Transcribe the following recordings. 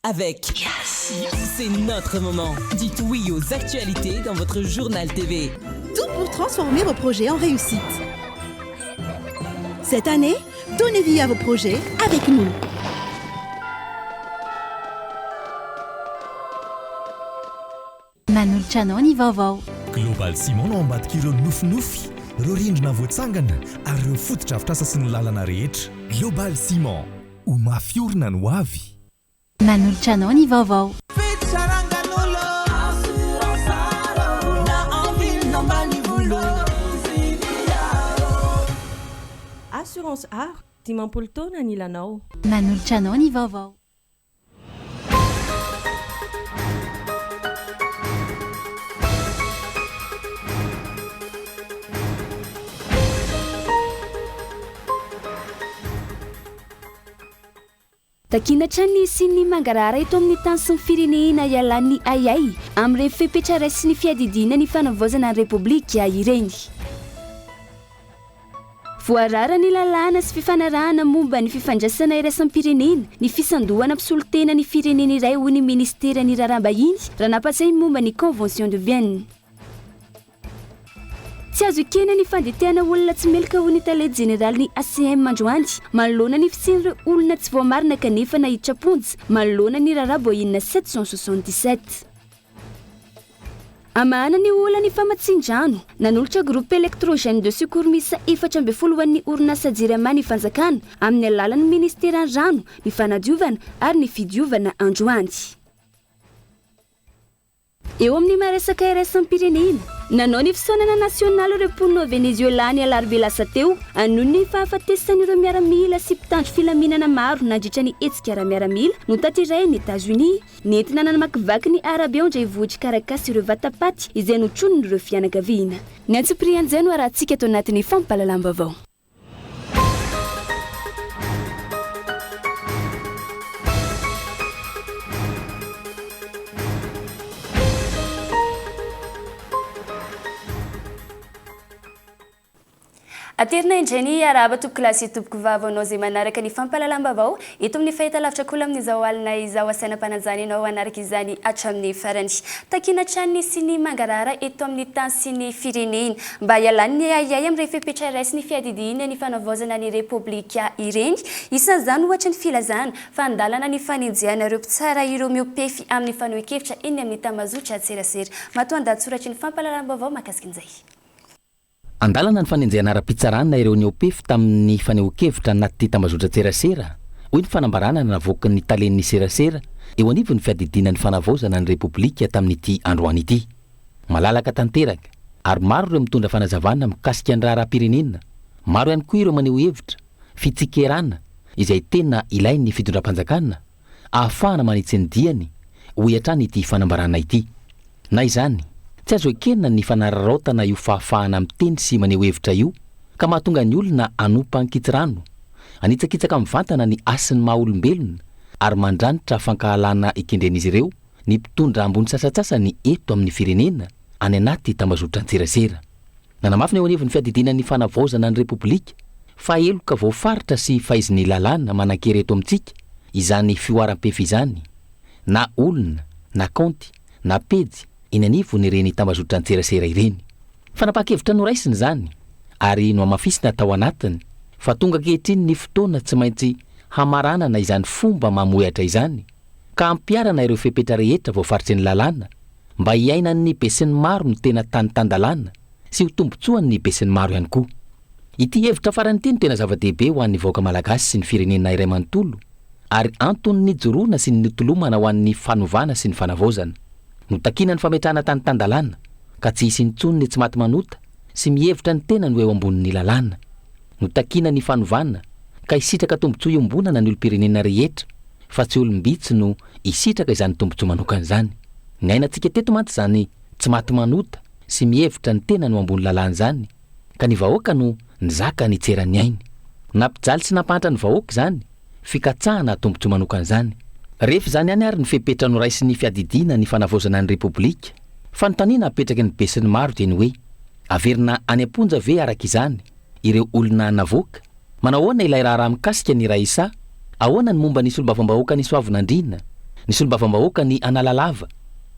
avec yes. C'est notre moment. Dites oui aux actualités dans votre journal TV. Tout pour transformer vos projets en réussite. Cette année, donnez vie à vos projets avec nous. Manolotra ny vaovao. Global Ciment no ambadik'ireo nofinofy, ireo rindrina voatsangana ary ireo fotodrafitrasa sy ny lalana rehetra. Global Ciment, ho mafiorina no avy. Manolotra ny vaovao. Assurance Art, dimampolo taona ny ilanao. Manolotra ny vaovao. Takinatra sy ny mangarara eto amin'ny tany sy ny firenena ialan'ny ayay amin'ireny fepetrara sy ny fiadidina ny fanavaozana ny repoblika ireny. Voarara ny lalàna sy fifanarahana momba ny fifandraisana iraisam-pirenena ny fisandohana mpisolotena ny firenena iray ho ny ministera ny raharaham-bahiny raha nampasainy momba ny convention de Vienne. Tsy azo ikena ny fandetehana olona tsy melaka ho ny talety général ny ACM androany manoloana ny fisin'ireo olona tsy voamarina kanefa nahiditra ponja manoloana ny raharaha boina 777. Amana ny olana ny famatsin-drano nanolotra groupe électrogène de secours misa 440 ny orinasa jirama ny fanjakana amin'ny alalan'ny ministera ny rano ny fanadiovana ary ny fidiovana androany. Eo amin'ny maresaka iraisam-pirenena nanao ny fisaonana nasionaly ireo mponina venezuelany alarobia lasa teo anoho ny fahafatesan'ireo miaramila sy mpitandro filaminana maro nandritra ny hetsika ara-miaramila no tatiray ny États-Unis nentina nanamakivaky ny Arabia ondray vohitra karakasy ireo vatapaty izay notronon'ireo fianakaviana. Ny antsiprian'izay no arahantsika eto anatin'ny fampahalalam-baovao. Aterina indray ny araba topoko lasy topoko vavanao zay manaraka ny fampahalalam-baovao eto amin'ny fahitalavitra kola amin'izao alina izao asainam-panajana ianao anaraka izany hatramin'ny farany. Takinatra sy ny mangarara eto amin'ny tany sy ny firenena mba hialan'ny ayay amin'ireo fepetra sy ny fiadidina ny fanavaozana ny repoblika ireny. Isan'izany ohatra ny filazana fandalana ny faninjehana ireo mpitsara ireo miopefy amin'ny fanohan-kevitra eny amin'ny tamazotra tserasera. Matoan-dahatsoratra ny fampahalalam-baovao mahakasikin'izay. Andalana ny fanenjehana ara-pitsarana ireo ny OPEF tamin'ny fanehoan-kevitra anaty tambazotra tserasera hoy ny fanambarana navoaka ny talen'ny serasera eo anivo ny fiadidina ny fanavaozana ny repoblika tamin'ity androany ity. Malalaka tanteraka ary maro ireo mitondra fanazavana mikasika ny raharaham-pirenena. Maro ihany koa ireo maneho hevitra fitsikerana izay tena ilain'ny fitondram-panjakana ahafahana manitsy ny diany ho hiatrany ity fanambarana ity. Na izany tsy azo ekena ny fanararaotana io fahafahana miteny sy maneho hevitra io ka mahatonga ny olona anompa ankitsirano anitsakitsaka mivantana ny asin'ny maha-olombelona ary mandranitra fankahalana ekendren'izy ireo ny mpitondra ambony sasatsasany eto amin'ny firenena any anaty tambazotra tserasera. Nanamafina eo anivon'ny fiadidinan'ny fanavaozana ny repoblika fa eloka voafaritra sy faizin'ny lalàna manan-kery eto amintsika izany fioaram-pefy izany na olona na kaonty na pejy eny anivo ny reny tambazotra tserasera ireny. Fanapakevitra noraisiny zany ary no amafisina tao anatiny fa tonga ankehitriny ny fotoana tsy maintsy hamaranana izany fomba mamohatra izany ka ampiarana ireo fepetra rehetra voafaritsy ny lalàna mba hiainan'ny besin'ny maro ny tena tany-tandalàna sy ho tombotsoan'ny besin'ny maro ihany koa. Ity hevitra farany ity no tena zava-dehibe ho an'ny vahoaka malagasy sy ny firenena iray manontolo ary anton'ny joroana sy ny nitolomana ho an'ny fanovana sy ny fanavaozana. Notakina ny fametrahana tany-tandalàna ka tsy hisy intsony ny tsy maty manota sy mihevitra ny tena no eo ambonin'ny lalàna. Notakina ny fanovana ka hisitraka tombotsoa iombonana ny olo-pirenena rehetra fa tsy olombitsy no hisitraka izany tombotsoa manokana izany. Ny ainantsika teto mantsy zany tsy maty manota sy mihevitra ny tena no ambony lalàna zany ka ny vahoaka no nizaka ny tseran'ny ainy. Nampijaly sy nampahatra ny vahoaka zany fikatsahana tombotsoa manokana izany. Rehefa zany ihany ary ny fepetra noraisy ny fiadidina ny fanavaozana ny repoblika fa notaniana apetraky ny besin'ny maro teny hoe averina any amponja ve araka izany ireo olona navoaka Manahoana ilay raharaha mikasika ny Raisa? Ahoana ny momba ny solombavam-bahoaka ny Soavinandriana? Ny solom-bavambahoaka ny analalava.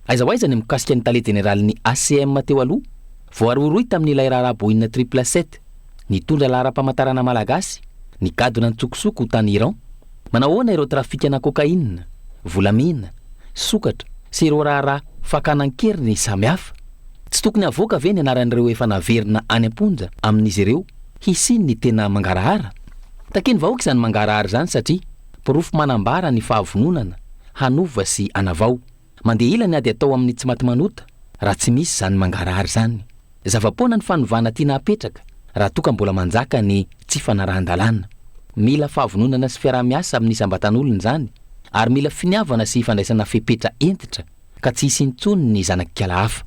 Aiza ho aiza ny mikasika ny tale jeneraly ny ACM teo aloha. Voaroroy tamin'ilay raharaha Boeing 777, nitondra lahara-pamantarana malagasy, ny gadona nitsokosoko tany Iran. Manao ahoana ireo trafikana kokaina, volamena, sokatra sy ireo raharaha fakanan-keriny samihafa. Tsy tokony avoaka ve ny anaran'ireo efa naverina any am-ponja amin'izy ireo hisiny ny tena mangarahara. Takeny vahoaka izany mangarahara izany satria porofo manambara ny fahavononana, hanova sy anavao. Mandeha ilany ady atao amin'ny tsy maty manota raha tsy misy izany mangarahara izany. Zavapoana ny fanovana tiana apetraka raha toka mbola manjaka ny tsy fanarahan-dalàna. Mila fahavononana sy fiarah-miasa amin'ny isam-batan'olona izany, ary mila finiavana sy fandraisana fepetra entitra ka tsy hisy intsony ny zanankikala hafa.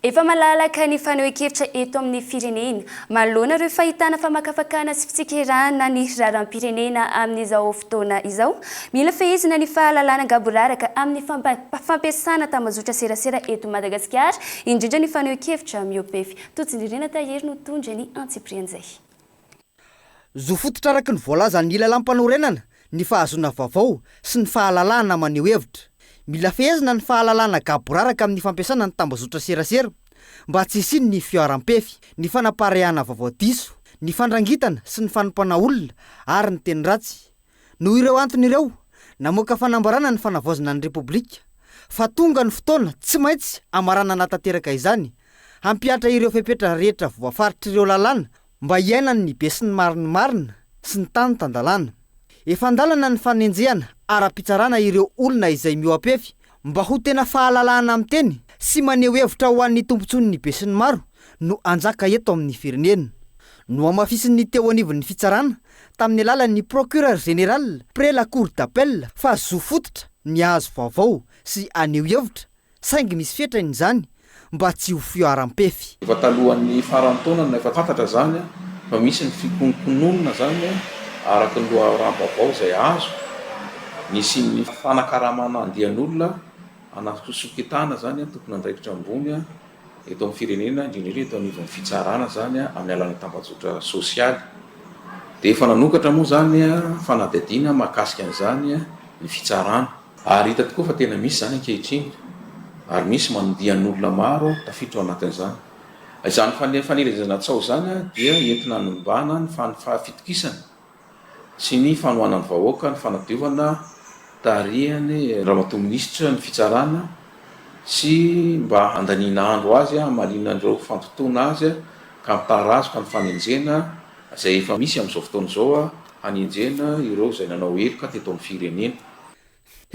Efa malalaka ny fanehoan-kevitra eto amin'ny firenena. Manoloana ireo fahitana famakafakana sy fitsikirana ny raharam-pirenena amin'izao fotoana izao. Mila fehezina ny fahalalana gaboraraka amin'ny fampiasana tambazotra serasera eto Madagasikara, indrindra ny fanehoan-kevitra miopefy. Totsindrirena tahery no tondra ny antsiprian'izay. Zo fototra araka ny voalaza ny lalam-panorenana, ny fahazona vaovao sy ny fahalalana maneho hevitra. Mila fehezina ny fahalalana gaboraraka amin'ny fampiasana ny tambazotra serasera mba tsy hisiny ny fiaram-pefy, ny fanaparehana vaovao diso, ny fandrangitana sy ny fanompana olona ary ny teny ratsy. Noho ireo antony ireo, namoaka fanambarana ny fanavaozana ny Repoblika fa tonga ny fotoana tsy maintsy amarana natateraka izany, hampiatra ireo fepetra rehetra voafaritra ireo lalàna mba hiainany ny be sy ny marina sy ny tany tandalàna. Efa andalana ny fanenjehana ara-pitsarana ireo olona izay mioapefy mba ho tena fahalalahana amin'ny teny sy maneho hevitra ho an'ny tompontsony ny be sy ny maro no anjaka eto amin'ny firenena. No amafisin'ny teo anivon'ny fitsarana tamin'ny alalan'ny procureur général près la cour d'appel fa zo fototra ny azo vaovao sy aneho hevitra saingy misy fetrany izany mba tsy ho fiaram-pefy. Efa talohan'ny faran'ny taona efa fantatra zany fa misy ny fikononkononina zany araka ny loharam-baovao izay azo, nisy ny fanakaramana andian'olona anasoketana zany tokony andraikitra ambony eto amin'ny firenena, indrindra eto anivon'ny fitsarana zany amin'ny alalan'ny tambazotra sosialy. Dia efa nanokatra moa zany fanadihadiana mahakasika an'izany ny fitsarana, ary hita tokoa fa tena misy zany ankehitriny, ary misy manodian'olona maro tafiditra ao anatin'izany. Izany fanerezana tsao zany dia entina nombana ny fitokisana sy ny fanohanany vahoaka, ny fanadiovana tarihany ramatoa minisitra ny fitsarana sy mba andaniana andro azy malinandreo fampitona azy ka mitara azy ka ny fanenjena izay efa misy amin'izao fotoana izao hanenjena ireo izay nanao heloka teto amin'ny firenena.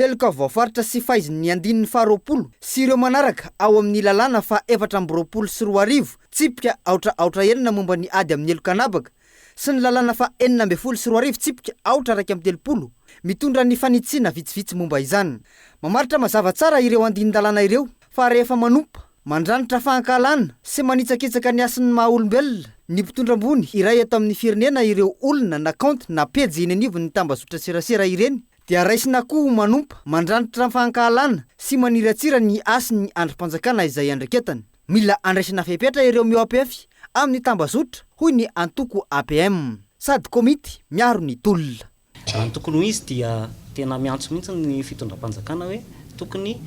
Heloka voafaritra sy faiziny andininy faharoapolo sy ireo manaraka ao amin'ny lalàna fa 420 tsipika aotra enina momba ny ady amin'ny heloka anabaka sy ny lalàna fa 440 tsipika aotra raiky amin'ny telopolo mitondra ny fanitsiana vitsivitsy momba izany. Mamaritra mazava tsara ireo andinin-dalàna ireo fa rehefa manompa mandranitra fahankalana sy manitsakitsaka ny asin'ny maha-olombelona ny mpitondra-mbony iray eto amin'ny firenena ireo olona na kaonty na pejy eny anivon'ny tambazotra serasera ireny dia raisina koa manompa mandranitra fahankalana sy maniratsira ny asin'ny androm-panjakana izay andraketany. Mila andraisina fepetra ireo mioapefy amin'ny tambazotra hoy ny antoko APM sady komity miaro ny tolona. Ny tokony ho izy dia tena miantso mihitsy ny fitondram-panjakana hoe tokony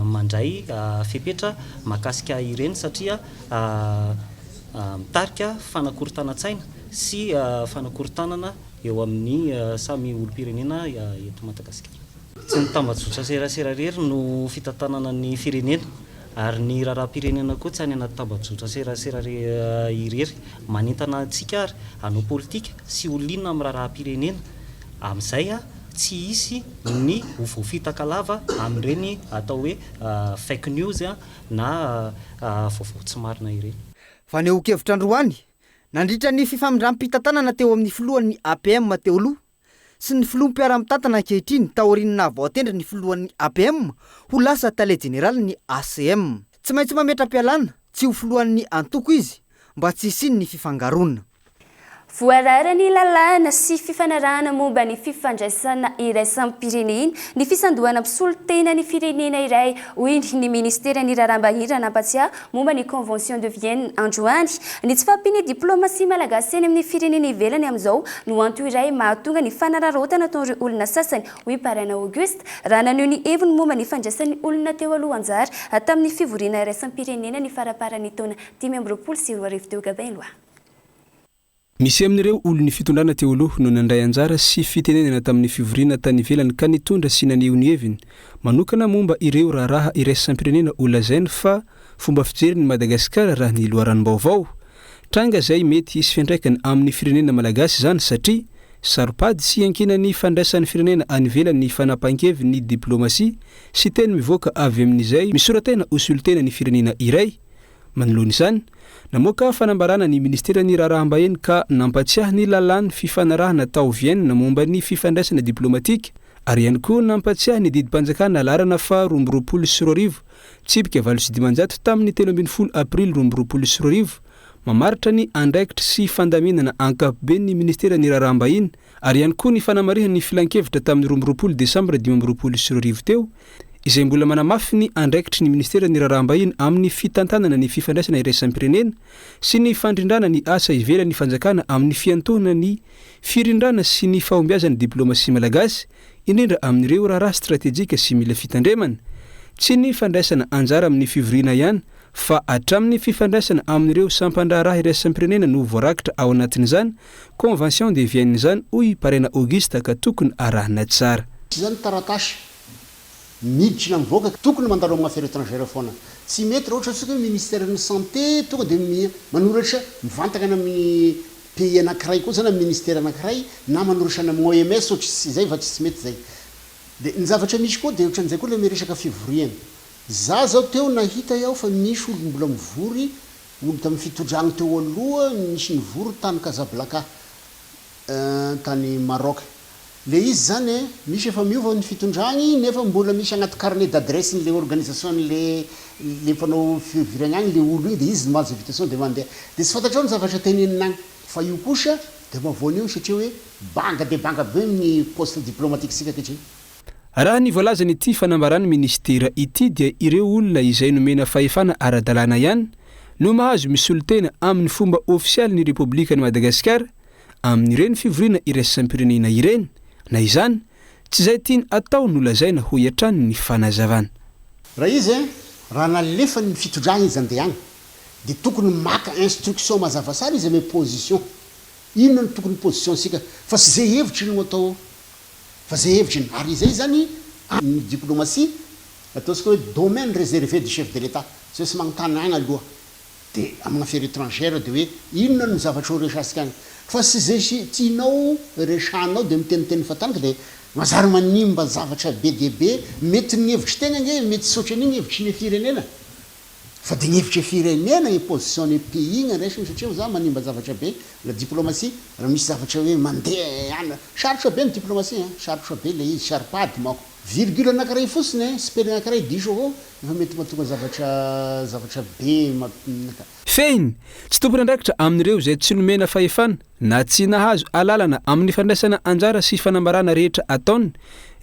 mandray fepetra mahakasika ireny satria mitarika fanakorontanan-tsaina sy fanakorontanana eo amin'ny samy olom-pirenena eto Madagasikara. Tsy ny tambazotra serasera rery no fitantanana ny firenena, ary ny raharam-pirenena koa tsy any anaty tambazotra serasera irery, manentana antsika ary hanao politika sy olona amin'ny raharam-pirenena. Amin'izay tsy hisy ny voafitan-kalava amin'ireny atao hoe fake news na vaovao tsy marina ireny. Fanehoan-kevitra androany nandritra ny fifamindram-pitantanana teo amin'ny filohan'ny APM teo aloha sy ny filoham-piara-mitantana ankehitriny taoriana voatendra ny filohan'ny APM ho lasa tale jeneraly ny ACM. Tsy maintsy mametra-pialana tsy ho filohan'ny antoko izy mba tsy hisiny ny fifangarona. voarara ny lalàna sy fifanarahana momba ny fifandraisana iraisam-pirenena ny fisandohana mpisolon-tena ny firenena iray hoy ny ministera ny raharaham-bahiny ranampatsiahy momba ny convention de Vienne androany ny tsy fahampiany diplomasia malagasy eny amin'ny firenena ivelany amin'izao no anto iray mahatonga ny fanararaotana ataon'ireo olona sasany hoy Parana Auguste raha naneho ny heviny momba ny fandraisan'ny olona teo aloha anjara tamin'ny fivoriana iraisam-pirenena ny faraparan'ny taona 2024 teo Gabelwa. Misy amin'ireo olony fitondrana teo aloha no nandray anjara sy fitenenana tamin'ny fivoriana tany ivelany ka nitondra sy naneho ny heviny manokana momba ireo raharaha iraisam-pirenena olazainy fa fomba fijeriny Madagasikara raha ny loharan-baovao tranga zay mety hisy fiantraikany amin'ny firenena malagasy zany satria saropady sy ankinany fandraisan'ny firenena any ivelany fanapahan-keviny ny diplomasia sy teny mivoaka avy amin'izay misoratena osolotena ny firenena iray manoloana izany namoaka fanambarana ny ministera ny raharaham-bahiny ka nampatsiahy ny lalàny fifanarahana tao Vienne momba ny fifandraisana diplomatika ary ihany koa nampatsiahy ny didim-panjakana laharana fa 2024 tsipika 27 tamin'ny 13 aprily 2024 mamaritra ny andraikitra sy fandaminana ankapobe ny ministera ny raharaham-bahiny ary ihany koa ny fanamarihana ny filan-kevitra tamin'ny 20 desambra 2024 teo izay mbola manamafy ny andraikitry ny ministera ny raharaham-bahiny amin'ny fitantanana ny fifandraisana iraisam-pirenena sy ny fandrindrana ny asa ivelany fanjakana amin'ny fiantohana ny firindrana sy ny fahombiazan'ny diplomasia malagasy indrindra amin'ireo raharaha stratéjika sy mila fitandremana tsy ny fandraisana anjara amin'ny fivoriana ihany fa hatramin'ny fifandraisana amin'ireo sampandraharaha iraisam-pirenena no voarakitra ao anatin'izany convention de Vienne zany hoy Parena Auguste ka tokony arahana tsara zany taratasy miditra mivoaka tokony mandalo amin'ny affaires étrangères foana tsy mety raha ohatra tsika hoe ministère ny santé tonga dia manoratra mivantana amin'ny pays anankiray koa zany amin'ny ministère anankiray na manoratra ny amin'ny OMS ohatra zay fa tsy mety zay dia ny zavatra misy koa dia ohatran'izay koa le miresaka fivoriana za zao teo nahita iaho fa misy olo mbola mivory olo tamin'ny fitondragna teo aloha misy nivory tany Casablanca tany Maroc le izy zany misy efa miova ny fitondragny nefa mbola misy agnaty carnet d'adresse le organisation le mpanao fivirana agny le olo igny dia izy mahazo invitation dia mandeha dia tsy fantatrao ny zavatra teneninagny fa io kosa dia mavoanio satria hoe banga dia banga be ny poste diplomatique sika kehitriny raha ny voalazany ity fanambarany ministera ity dia ireo olona izay nomena fahefana ara-dalàna ihany no mahazo misolotena amin'ny fomba ofisialy ny Repoblikan'i Madagasikara amin'ireny fivoriana iraisam-pirenena ireny na izany tsy izay tiany atao no lazaina ho iatrany ny fanazavana raha izy raha nalefa ny fitondragna izy andeha agny dia tokony maka instruction mazava sara izy ame position inona no tokony position sika fa sy zay hevitry no atao fa zay hevitry ary izay zany ny diplomatie ataontsika hoe domaine réservé du chef de l'état sy sy magnotany agny aloha dia amin'ny affaires étrangères dia hoe inona no zavatra ho resasika agny fa sy zay tianao resanao dia miteniteny fatanaka dia mazary manimba zavatra be dia be mety ny hevitry tegna nge mety saotra an'igny hevitry ny firenena fa dia ny hevitry firenena ny position ny pays igny resiny satria za manimba zavatra be la diplomatie raha misy zavatra hoe mandeha ana sarotra be ny diplomatie sarotra be le izy saripady mako virgule anankiray fotsiny spely anankiray diso avao efa mety mahatonga zavatra be fehiny tsy tompony andraikitra amin'ireo izay tsy nomena fahefana na tsy nahazo alalana amin'ny fandraisana anjara sy fanambarana rehetra ataony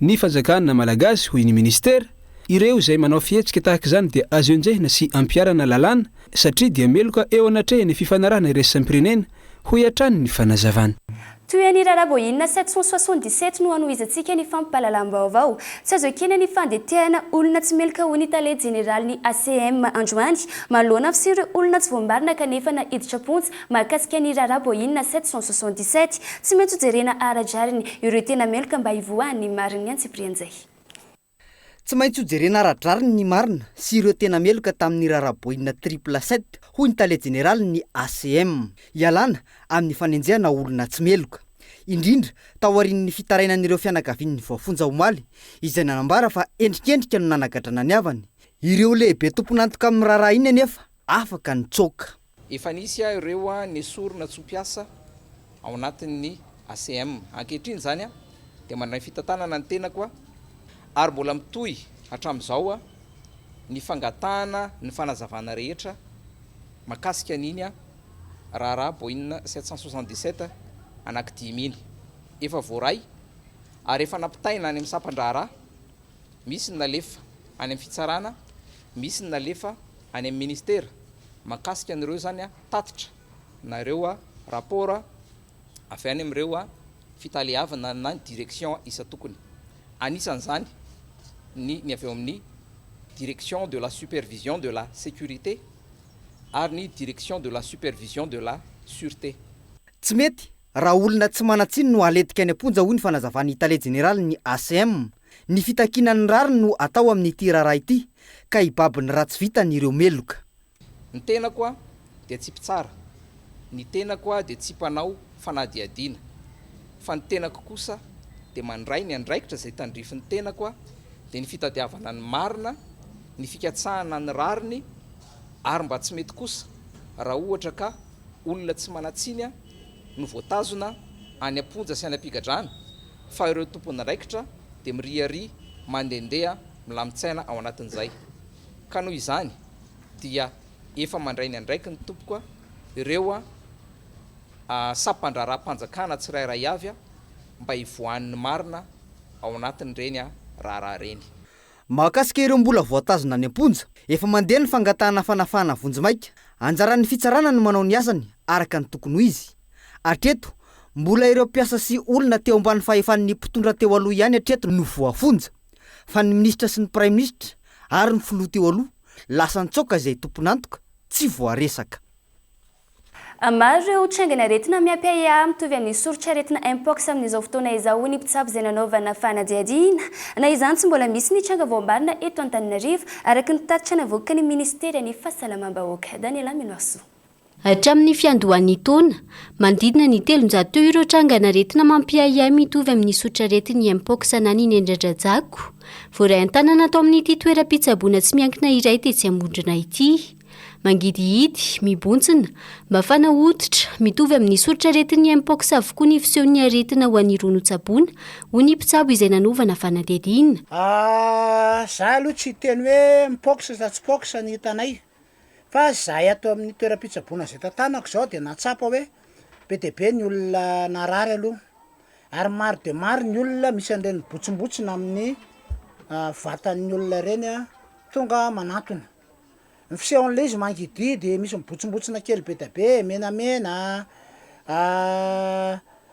ny fanjakana malagasy hoy ny ministera ireo izay manao fihetsika tahaka izany dia azo enjehina sy ampiarana lalàna satria dia meloka eo anatrehany fifanarahana iraisam-pirenena ho iatrany ny fanazavana toy ny raraboinina 777 no anoizantsika ny fampahalalam-baovao tsy azo ekena ny fandetehana olona tsy meloka ho ny tale général ny ACM androany manoloana sy ireo olona tsy voambarina kanefa na iditra pontsy mahakasika ny raraboinina 777 tsy maintsy hojerena aradrariny ireo tena meloka mba hivoahany mariny antsiprian'izay tsy maintsy hojerena aradrariny ny marina sy ireo tena meloka tamin'ny raraboinina 777 hoy ny tale général ny ACM ialana amin'ny fanenjehana olona tsy meloka indrindra taorian'ny fitarainan'ireo fianakavian'ny vafonja omaly izay nanambara fa endrikendrika no nanagadrana ny avany ireo lehibe tomponantoka amin'ny raharaha iny anefa afaka nitsoka efa nisy ireo ny sorona tso-piasa ao anatin'ny ACM ankehitriny zany dia manana fitantanana ny tena koa ary mbola mitohy hatramin'izao ny fangatahana ny fanazavana rehetra makasika an'iny raharaha Boeing 777 anankidimy iny efa voaray ary efa nampitaina any amin'ny sampandraharaha, misy ny nalefa any amin'ny fitsarana, misy ny nalefa any amin'ny ministera makasika an'ireo zany tatitra nareo rapport avy any amin'ireo fitaleavana na ny direction isa tokony. Anisan'izany ny avy eo amin'ny direction de la supervision de la sécurité ary ny direction de la supervision de la sûreté. Tsy mety raha olona tsy manatsiny no aletika any am-ponja hoy ny fanazavany Italie Générale ny ACM. Ny fitakinan'ny rary no atao amin'ity raharaha ity ka hibabiny ratsy vitany ireo meloka. Ny tena koa dia tsy mpitsara, ny tena koa dia tsy mpanao fanadiadiana, fa ny tenako kosa dia mandray ny andraikitra izay tandrifin'ny tena koa dia ny fitadiavana ny marina, ny fikatsahana ny rariny, ary mba tsy mety kosa raha ohatra ka olona tsy manatsiny no voatazona any am-ponja sy any am-pigadrana, fa ireo tompony andraikitra dia mirihary mandendeha milamitsaina ao anatin'izay. Ka noho izany dia efa mandray ny andraiky ny tompoka ireo sampandraraha-panjakana tsirairay avy mba hivoan'ny marina ao anatin'ireny raharaha reny. Mahakasika ireo mbola voatazona any am-ponja, efa mandeha ny fangatahana fanafana vonjimaika. Anjaran'ny fitsarana no manao ny asany araka ny tokony ho izy. Hatreto mbola ireo mpiasa sy olona teo ambany fahefan'ny mpitondra teo aloha ihany hatreto no voafonja, fa ny ministra sy ny prime ministre ary ny filoha teo aloha lasa nitsoka izay tompon'antoka tsy voaresaka. Maro ireo trangana aretina miampia mitovy amin'ny soritra aretina mpox amin'izao fotoana izao ny mpitsabo izay nanaovana fanadiadiana. Na izany tsy mbola misy ny tranga voambarina eto Antananarivo araka ny tatitra navoaka ny ministera ny fahasalamam-bahoaka. Daniela Minoaso. Hatramin'ny fiandohan'ny taona, mandidina ny 300 ireo trangana aretina mampiahiahy mitovy amin'ny soritra aretin'ny mpox na ny nendradrajako. Voaray an-tanana atao amin'ity toeram-pitsaboana tsy miankina iray tetsy Ambondrona ity. Mangidihidy, mibontsina, mba fanahoditra, mitovy amin'ny soritra aretin'ny mpox avokoa ny fisehoan'ny aretina ho an'ny ronon-tsaboana ho ny mpitsabo izay nanovana fanadiadiana. Za aloha tsy teny hoe mpox sa tsy pox ny hitanay. Fa zahay ato amin'ny toeram-pitsaboana izay tantanako zao dia natsapa hoe be dia be ny olona narary aloha. Ary maro dia maro ny olona misy an'ireny botsimbotsina amin'ny vatan'ny olona ireny tonga manatona. Ny fisehon'ilay izy mangididy, misy mibotsimbotsina kely be dia be, menamena,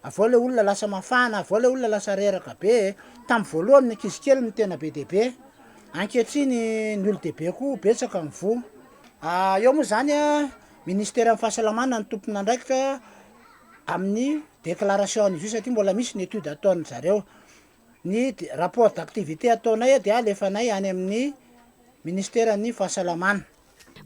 avao ilay olona lasa mafana, avao ilay olona lasa reraka be. Tamin'ny voalohany ny ankizy kely no tena be dia be, ankehitriny ny olon-dehibe koa betsaka mivoha. Eo moa zany ministera amin'ny fahasalamana ny tompony andraikitra amin'ny déclaration izy io satria mbola misy ny étude ataony zareo. Ny rapport d'activité ataonay dia alefanay any amin'ny ministera ny fahasalamana.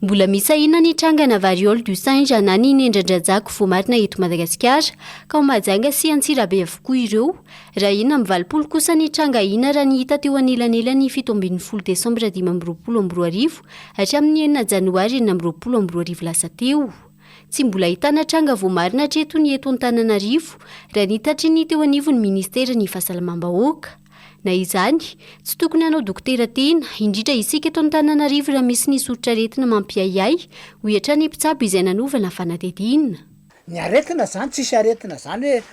Mbola misahina ny trangana variole du singe na ny nendradrajako voamarina eto Madagasikara ka ho majanga sy Antsirabe avokoa ireo. Raha ina amin'ny 20 kosa ny tranga ina raha ny hita teo anelanelany 17 Desambra 2024 hatramin'ny 9 Janoary 2024 lasa teo. Tsy mbola ahitana tranga voamarina hatreto ny eto Antananarivo raha ny tatriny teo anivon'ny ministera ny fahasalamam-bahoaka. Na izany, tsy tokony hanao dokotera tena, indrindra isika eto Antananarivo raha misy ny soritra aretina mampiahiahy ho hatrany mpitsabo izay nanovana fanadiadiana. Ny aretina zany tsisy aretina zany hoe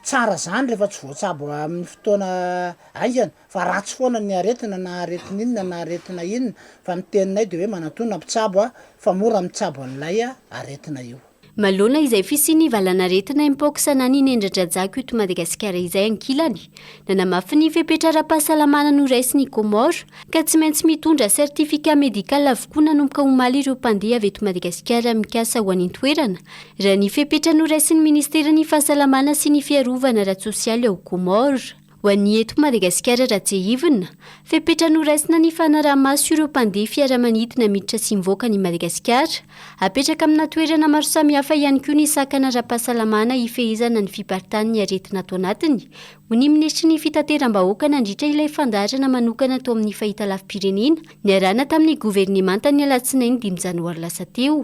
tsara zany rehefa tsy voatsabo amin'ny fotoana aingana, fa ratsy foana ny aretina na aretina inona na aretina inona, fa ny teninay dia hoe manatona mpitsabo fa mora mitsabo an'ilay aretina io. Malona izay fisiany valanaretina mpox na ny nendradrajako eto Madagasikara izay ankilany, nanamafy ny fepetra ara-pahasalamana noraisiny Comore ka tsy maintsy mitondra sertifika medikala avokoa nanomboka omaly ireo mpandeha avy eto Madagasikara mikasa ho any toerana raha ny fepetra noraisin'ny ministera ny fahasalamana sy ny fiarovana ara-tsosialy ao Comore. Ho an'ny eto Madagasikara raha tsy hivina, fepetra noraisina ny fanaraha-maso ireo mpandeha fiaramanidina miditra sy mivoaka ny Madagasikara, apetraka amina toerana maro samihafa ihany koa ny sakana ara-pahasalamana hifehezana ny fiparitahan'ny aretina ato anatiny, ho ny ministry ny fitateram-bahoaka nandritra ilay fandaharana manokana tao amin'ny fahitalavim-pirenena, niarahana tamin'ny governemanta ny alatsinainy 5 Janoary lasa teo.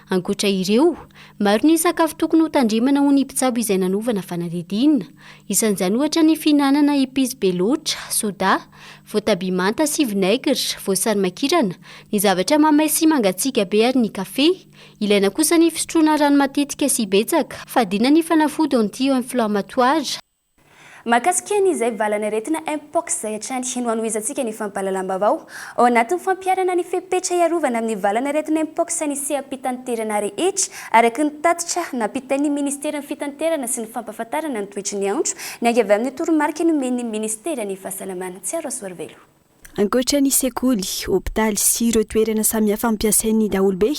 Ankoatra ireo, maro ny sakafo tokony ho tandremana ho ny mpitsabo izay nanovana fanadidinina. Isan'izany ohatra ny fihinanana episy be loatra, soda, voatabia manta sy vinaigre, voasary makirana, ny zavatra mamay sy mangatsiaka be ary ny kafe. Ilaina kosa ny fisotroana rano matetika sy betsaka, fadina ny fanafody anti-inflammatoire. Mahakasika izay valana aretina mpox izay hatrany no anohizantsika ny fampahalalam-baovao ao anatin'ny fampiarana ny fepetra iarovana amin'ny valana aretina mpox ny seha-pitanterana rehetra araky ny tatitra nampitain'ny ministera ny fitanterana sy ny fampahafantarana ny toetry ny andro ny angy avy amin'ny toromarika nomen'ny ministera ny fahasalamana. Tsy aro asoarvelo. Ankoatra ny sekoly, hôpitaly sy ireo toerana samihafa ampiasain'ny daholobe,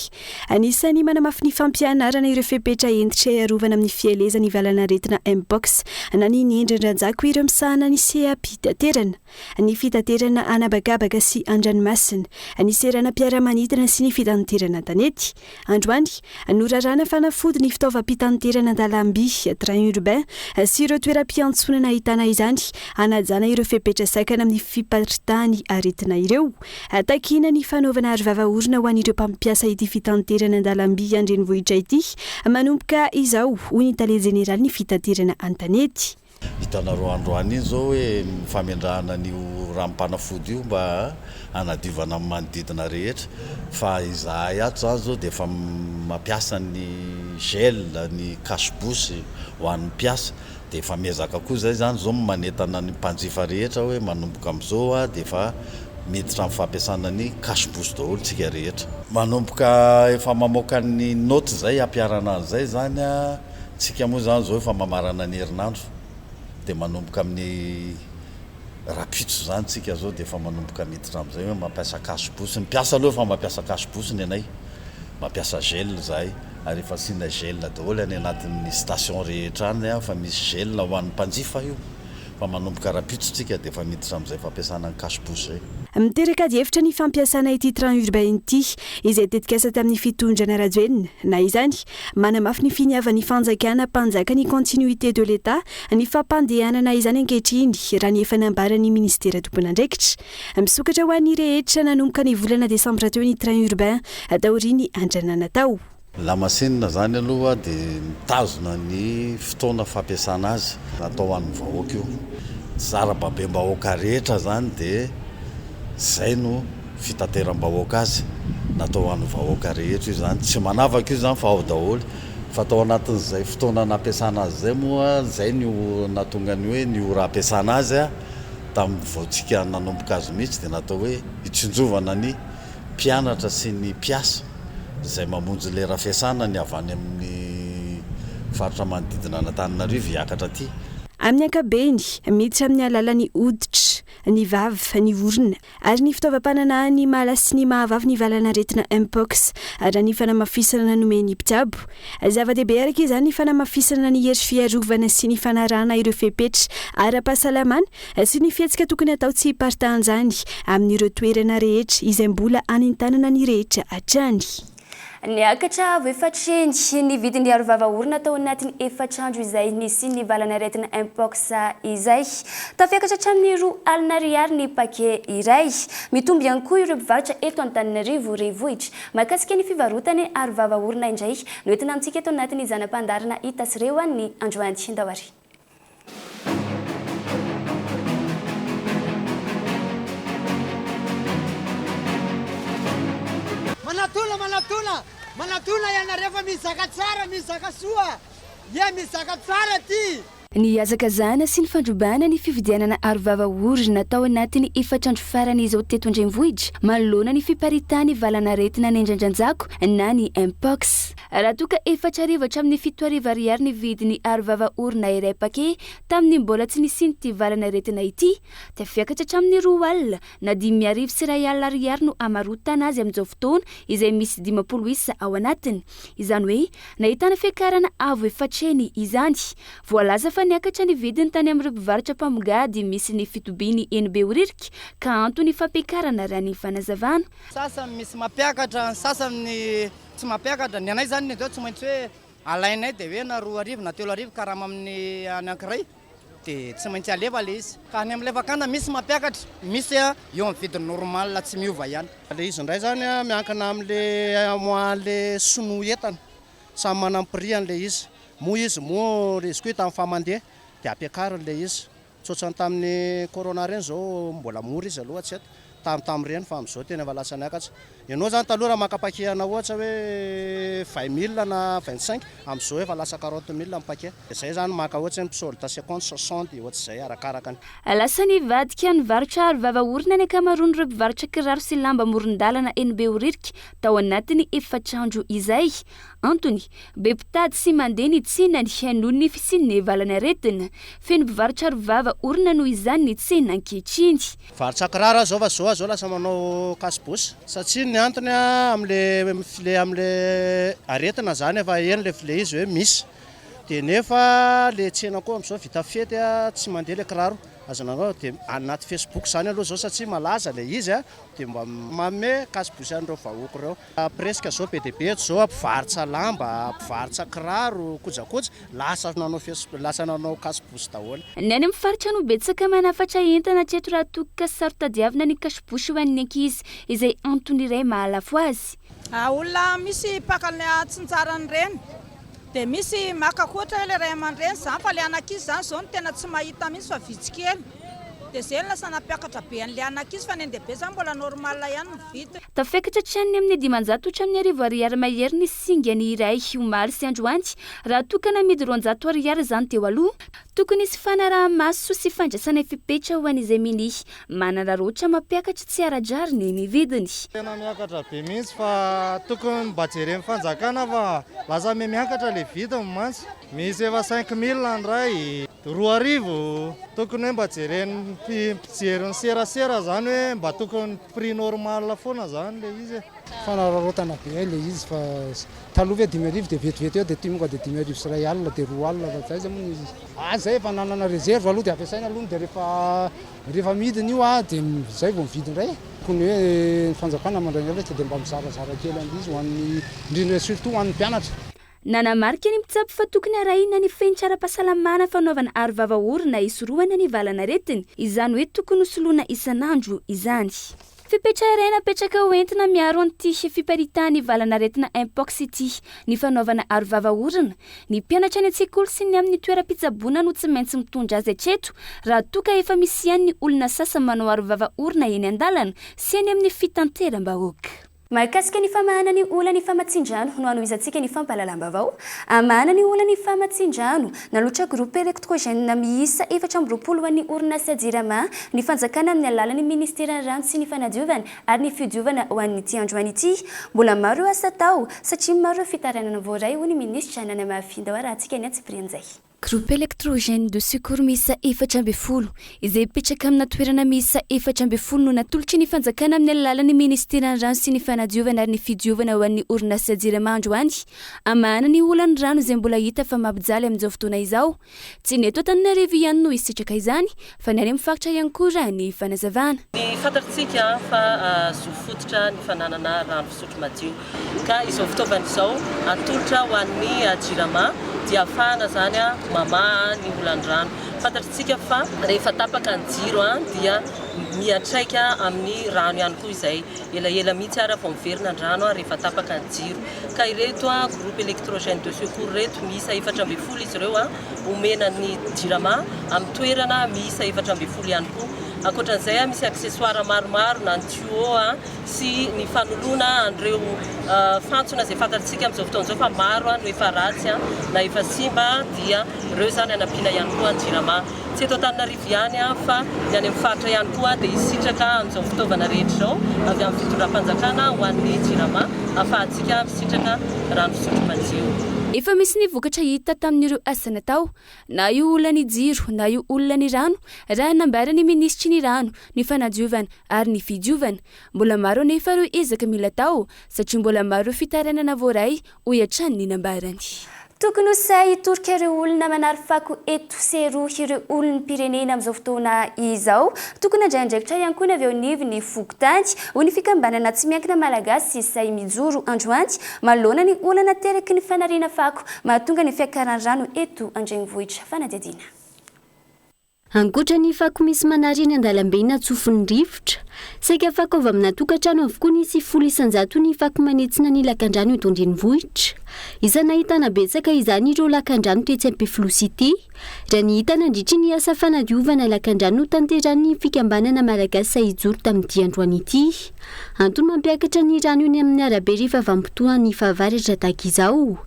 anisany manamafy ny fampianarana ireo fepetra entitra iarovana amin'ny fielezany valana aretina mpox na ny endran-dranjako ireo misahana ny seha-pitaterana, ny fitaterana anabagabaka sy andranomasina, ny serana mpiara-manidina sy ny fitanterana tanety. Androany, norarana fanafody ny fitaovam-pitanterana an-dalamby, train urbain sy ireo toeram-piantsonana ahitana izany, anajana ireo fepetra sakana amin'ny fiparitany aretina ireo. Takina ny fanaovana arivava-orona ho an'ireo mpampiasa ity fitanterana an-dalamby andrenivohitra ity, manomboka izao hoy ny tale jeneraly ny fitanterana an-tanety. Hitanareo androany iny zao hoe famendrahana n'io ranom-panafody io mba anadivana amin'ny manodidina rehetra, fa izahay ato zany zao dia efa mampiasa ny gel, ny cache-bouche ho an'ny mpiasa, dia efa miezaka koa zay zany zao manetana ny mpanjifa rehetra hoe manomboka amin'izao dia efa miditra amin'ny fampiasana ny cache-bouche daholo tsika rehetra. Manomboka efa mamoaka ny note zay ampiarana an'izay zany tsika moa zany zao efa mamarana ny herinandro, dia manomboka amin'ny rapitso zany tsika zao dia efa manomboka miditra amin'izay hoe mampiasa cache-bouche. Ny mpiasa aloha efa mampiasa cache-bouche ny anay, mampiasa gel zahay, ary efa sina gel daholo any anatin'ny station rehetra any fa misy gel ho an'ny mpanjifa io, fa manomboka rapitso tsika dia efa miditra amin'izay fampiasana ny cache-bouche zay. Miteraka hevitra ny fampiasana ity train urbain ity izay tetikasa tamin'ny fitondrana rajoelina, na izany manamafy ny finiavan'ny fanjakana mpanjaka ny continuité de l'État ny fampandehanana izany ankehitriny raha ny efa nambarany ministera tompon'andraikitra. Misokatra ho an'ny rehetra nanomboka ny volana desambra teo ny train urbain taoriny andranana tao. Lamasinina zany aloha dia mitazona ny fotoana fampiasana azy natao an'ny vahoaka io. Zara-babem-bahoaka rehetra zany dia zay no fitateram-bahoaka azy, natao an'ny vahoaka rehetra io zany, tsy manavaka io zany fa ao daholo, fa atao anatin'izay fotoana nampiasana azy zay moa zay no natonga ny hoe ny ora ampiasana azy tamin'ny vaotsika nanomboka azy mihitsy dia natao hoe hitsinjovana ny mpianatra sy ny mpiasa izay mamonjy lera fiasana ny avy any amin'ny faritra manodidina Antananarivo hiakatra aty. Amin'ny ankabeny, miditra amin'ny alalan'ny hoditra, ny vavy, ny vorona, ary ny fitaovam-pananà ny mala sy ny mahavavy ny valana aretina mpox, ary ny fanamafisana nomeny mpitsabo. Zava-dehibe araka izany ny fanamafisana ny hery fiarovana sy ny fanarahana ireo fepetra ara-pahasalamana sy ny fihetsika tokony atao tsy hiparitahan'izany amin'ireo toerana rehetra izay mbola anintanana ny rehetra hatrany. Niakatra efatreny ny vidin'ny arovava-orona tao anatin'ny efatrandro izay nisy ny valana aretina mpox izay. Tafiakatra hatramin'ny 2 alina ariary ny paquet iray. Mitomby ihany koa ireo mpivarotra eto Antananarivo renivohitra. Mahakasika ny fivarotany arovava-orona indray no entina amintsika eto anatin'ny zanam-pandarana Itasireo ny androany Ndawary. Manatona ianareo misy zaka tsara, misy zaka soa. Misy zaka tsara ty. Ny hazakazana sy ny fandrobana ny fividianana arovava-orona tao anatin'ny efatrandro farany izao teto Andrenivohitra manoloana ny fiparitany valana aretina ny andrandranjako na ny mpox. Raha toa ka 4 arivo hatramin'ny 7 arivo ariary ny vidin'ny arovava-orona iray paquet tamin'ny mbola tsy nisy valana aretina ity, dia fiakatra hatramin'ny 2 alina na 5 arivo sy 2 alina ariary no amarotana azy amin'izao fotoana izay misy 50 isa ao anatiny. Izany hoe nahitana fiakarana avo efatreny izany. Voalaza fa niakatra ny vidiny tany amin'ireo mpivarotra mpamogady misy ny fitobiany enibe oririka ka antony fampiakarana raha ny fanazavana. Sasany misy mampiakatra, sasany tsy mampiakatra. Ny anay zany ny tsy maintsy hoe alainay dia hoe na 2 arivo na 3 arivo karama amin'ny anankiray. dia tsy maintsy alefa le izy ka any amin'ilay vakana misy mampiakatra misy eo amin'ny vidiny normal tsy miova ihany le izy indray zany miankina amin'le moan'le sinoa entana samy manana prix an'le izy moa izy moa le izy koa tamin'ny famandeha dia ampiakariny le izy tsotrany tamin'ny corona reny zao mbola mora izy aloha tsy eto tamin'ireny fa amin'izao tena efa lasa niakatra ianao zany taloha raha makapakehana ohatra hoe 20 000 na 25 amin'izao efa lasa 40 000 amin'ny paquet izay zany maka ohatra ny solde 50 60 ohatr'izay arakaraka lasa nivadika nivarotra arovava orona ny akamaroany ireo mpivarotra kiraro sy lamba amoron-dalana eny Behoririka tao anatiny efatrandro izay antony be mpitady sy mandeha ny tsinany noho ny fisian'ny valany aretina feno mpivarotra arovava orona noho izany ny tsena ankehitriny varotra kiraro zao fa zao lasa manao kasibosy satria ny antony am'le aretina zany efa eny le izy hoe misy dia nefa le tsena koa amin'izao vita fety tsy mandeha le kiraro azonanao dia anaty Facebook zany aloha zao satria malaza le izy dia mba manome kasibosy an'ireo vahoaka ireo presque zao be dia be zao mpivarotra lamba mpivarotra kiraro kojakoja lasa nanao kasibosy daholo ny any amin'ny faritra no betsaka manafatra entana treto raha toka sarotadiavina ny kasibosy ho an'ny ankizy izay antony iray mahalafo azy olona misy pakany tsinjarany reny dia misy makakoatra le ray aman-dreny zany fa le anankizy zany zao no tena tsy mahita mihitsy fa vitsikely dia zay lasa nampiakatra be an'le anankizy fa ny andehibe zany mbola normal ihany mividy tafekatra trany amin'ny 500 arivo ariary mahery ny singany iray omaly sy androany raha tokana midy 200 ariary zany teo aloha tokony isy fanaraha-maso sy fandraisana fipetra ho an'izay mini manana roatra mampiakatra tsy aradrariny ny vidiny tena miakatra be mihitsy fa tokony mba jeren'ny fanjakana fa lasa miakatra le vidiny mantsy misy efa 5 000 andray 2 arivo tokony hoe mba jeren'ny mpijeriny serasera zany hoe mba tokony prix normal foana zany le izy fanararotana be le izy fa taloha hoe 10 arivo dia vetivety eo dia tonga dia 10 arivo sy 2 alina dia 2 alina fa zay zany moa izy zay efa nanana réserve aloha dia ampiasaina aloha dia rehefa midiny io dia zay vao mividy indray tokony hoe ny fanjakana mandray dia mba mizarazara kely an'izy ho an'ny indrindra surtout ho an'ny mpianatra nanamarika ny mpitsapy fa tokony arahina ny fenitsara-pahasalamana fanaovana arovava orona isorohana ny valana aretina izany hoe tokony hosoloana isan'andro izany fipetra iray napetraka ho entina miaro an'ity fiparitany valana aretina mpox ity ny fanaovana arovava orona ny mpianatra ny an-tsekoly sy ny amin'ny toeram-pitsaboana no tsy maintsy mitondra azy hatreto raha toka efa misy ihany ny olona sasa manao arovava orona eny an-dalana sy any amin'ny fitateram-bahoaka mahakasika ny famahana ny olana ny famatsindrano no anoizantsika ny fampahalalam-bavao amahana ny olana ny famatsindrano naloatra groupe électrogène miisa 420 ho an'ny orinasa jirama ny fanjakana amin'ny alalan'ny ministera rano sy ny fanadiovana ary ny fidiovana ho an'ny ity androany ity mbola maro asa tao satria maro fitaranana voaray ho ny ministra nany mahafinda ho raha antsika ny antsiprian'izay groupe électrogène de secours miisa 420 izay petraka amina toerana miisa 420 no natolotry ny fanjakana amin'ny alalan'ny ministera rano sy ny fanadiovana ary ny fidiovana ho an'ny orinasa jirama androany amahana ny olany rano izay mbola hita fa mampijaly amin'izao fotoana izao tsy ny eto Antananarivo ihany no isitraka izany fa ny any amin'ny faritra ihany koa raha ny fanazavana ny fantatritsika fa zofototra ny fananana rano fisotro madio ka izao fitaovana izao atolotra ho an'ny jirama dia afahana zany mamaha ny olandrano fantatritsika fa rehefa tapaka ny jiro dia miatraika amin'ny rano ihany koa izay elaela mihitsy ara vao miverina ny rano rehefa tapaka ny jiro ka ireto groupe électrogène de secours reto miisa 420 izy ireo omena ny jirama amin'ny toerana miisa 420 ihany koa ankoatran'izay misy accessoire maromaro na ny tuyau sy ny fanoloana an'ireo fantsona izay fantatritsika amin'izao fotoana izao fa maro no efa ratsy na efa simba dia ireo zany anampiana ihany koa ny jirama tsy eto Antananarivo ihany fa ny any amin'ny faritra ihany koa dia isitraka amin'izao fitaovana rehetra izao avy amin'ny fitondram-panjakana ho an'ny jirama ahafahantsika misitraka rano fisotro madio efa misy ny vokatra hita tamin'ireo asa natao na io olana ny jiro na io olana ny rano raha nambara ny ministry ny rano ny fanadiovana ary ny fidiovana mbola maro nefa ireo ezaka mila tao satria mbola maro fitaranana voaray ho iatrany ny nambarany tokony ho say hitorika ireo olona manary fako eto seroa ireo olona pirenena amin'izao fotoana izao tokony andraindraikitra ihany koa ny avy eo nivy ny fokontany ho ny fikambanana tsy miankina malagasy say mijoro androany malona ny olana teraky ny fanariana fako mahatonga ny fiakaran-drano eto andrenivohitra fanadiadiana ankoatra ny fako misy manariny andalambe natsofin'ny rivotra saika fako avy amina tokantrano avokoa nisy 100 ny fako manetsina ny lakandrano itondriny vohitra isana hitana betsaka izany ireo lakandrano tetsy ampifilosity raha ny hitana andritry ny asa fanadiovana lakandrano tanterany fikambanana malagasy saijoro tamin'ity androany ity antony mampiakatra ny rano eny amin'ny arabe rehefa vampitoa ny fahavaratra tahaka izao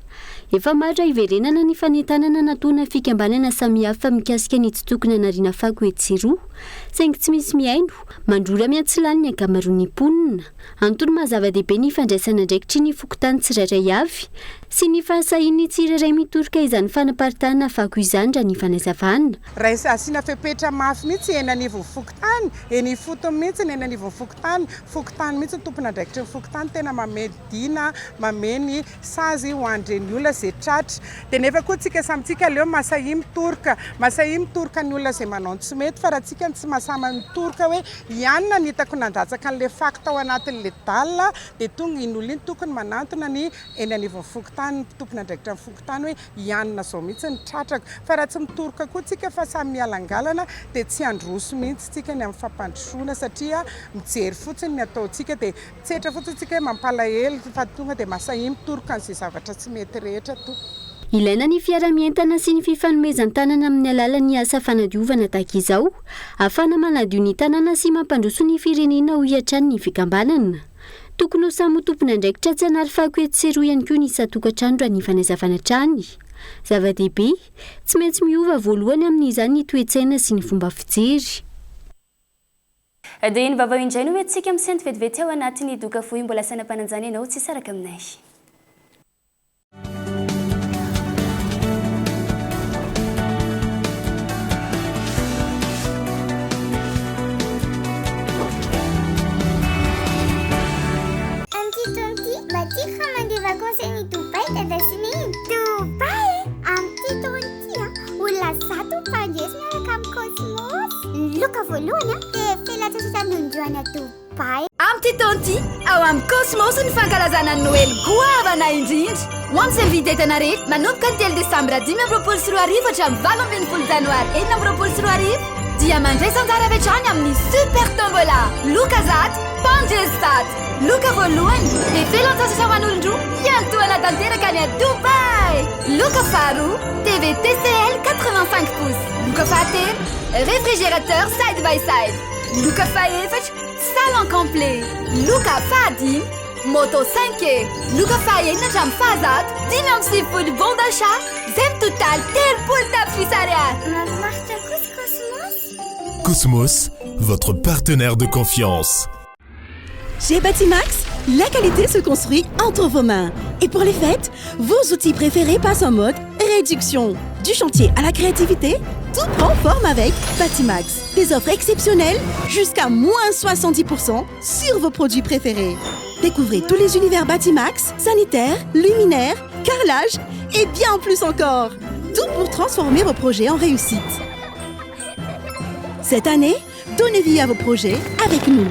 efa mara iverenana ny fanetanana natona fikambanana samihafa mikasika ny tsy tokony anarina fako etsiroa saingy tsy misy miaino mandrora miatsilany ny ankamaroan'ny mponina antony mazava-dehibe ny fandraisana ndraikitry ny fokotany tsirairay avy sy ny fahasahiny tsirairay mitoroka izany fanaparitana fako izany raha ny fanazavana raha asiana fepetra mafy mihitsy eny anivon'ny fokotany eny fotony mihitsy eny anivon'ny fokotany mihitsy tompona ndraikitry ny fokotany tena mamedina mameny sazy ho andreny olona zay tratra dia nefa koa tsika samitsika leo masahi mitoroka ny olona zay manao tsy mety fa raha tsika tsy masama mitoroka hoe ianona ny hitako nandatsaka an'ilay fako tao anatin'ilay dalina dia tonga iny olona iny tokony manantona ny eny anivon'ny fokotany tompona ndraikitra ny fokotany hoe ianona zao mihitsy ny tratrako fa raha tsy mitoroka koa tsika fa samy mialangalana dia tsy androso mihitsy tsika ny amin'ny fampandrosoana satria mijery fotsiny ny ataontsika dia tsetra fotsiny tsika hoe mampalahelo fa tonga dia masahi mitoroka an'izay zavatra tsy mety rehetra to ilaina ny fiara-mientana sy ny fifanomezan-tanana amin'ny alalan'ny asa fanadiovana tahaka izao ahafana manadio ny tanàna sy mampandroso ny firenena ho hiatrany ny fikambanana tokony ho samy tompona ndraikitra tsy hanary fako etseroa ihany koa ny isa-tokantrano raha ny fanazavana trany zava-dehibe tsy maintsy miova voalohany amin'izany ny toe-tsaina sy ny fomba fijery dia iny vavao indray no hoentsika amin'ny sento vetivety ao anatin'ny doka fohy mbola sainam-pananjana ianao tsy saraka aminay Vacances Dubai tadasini Dubai amty tontia olona zato mpandeso miaraka amin'ny Cosmos loka voalohany dia filatsasatra nondroana Dubai amty tonty ao amin'ny Cosmos ny fankalazana Noël goavana indrindra ho amin'ny savidy entana rehetra manomboka ny 3 Desambra 2024 hatramin'ny 20 Janoary 2024 dia mandray sanjara avy hatrany amin'ny super tombola loka zato panjestat loka voalohany dia filatsasatra ho an'olon-droa iantoana tanteraka any a Dubai loka faharoa TV TCL 85 pouces loka fahatelo réfrigérateur side by side loka fahaefatra salon complet loka fahadimy moto 5e loka fahaenina hatramin'ny fahazato 10 bon d'achat zay ny total 30 tapitrisa ariary mahafinaritra kosa Cosmos Cosmos, votre partenaire de confiance. Chez Batimax, la qualité se construit entre vos mains. Et pour les fêtes, vos outils préférés passent en mode réduction. Du chantier à la créativité, tout prend forme avec Batimax. Des offres exceptionnelles jusqu'à moins 70% sur vos produits préférés. Découvrez tous les univers Batimax, sanitaires, luminaires, carrelage et bien plus encore. Tout pour transformer vos projets en réussite. Cette année, donnez vie à vos projets avec nous.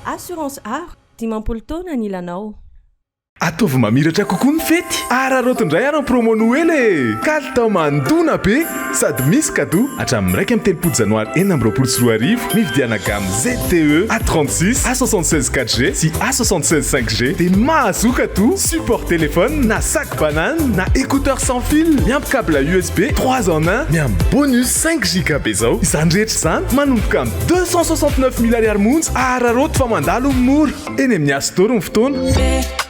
Assurance art, dimampolo taona ny ilanao. Ataovy mamiratra kokoa ny fety ararotondray ary ny promo Noël e kalitao mandona be sady misy cadeau hatramin'ny 1 Janoary 2024 mividiana gamme ZTE A36 A76 4G sy A76 5G dia mahazoka to support téléphone na sac banane na écouteur sans fil miampy câble USB 3 en 1 miampy bonus 5 GB zao izany rehetra izany manomboka amin'ny 269 000 ariary monja araroto fa mandalo mora eny amin'ny asitoro ny fotoana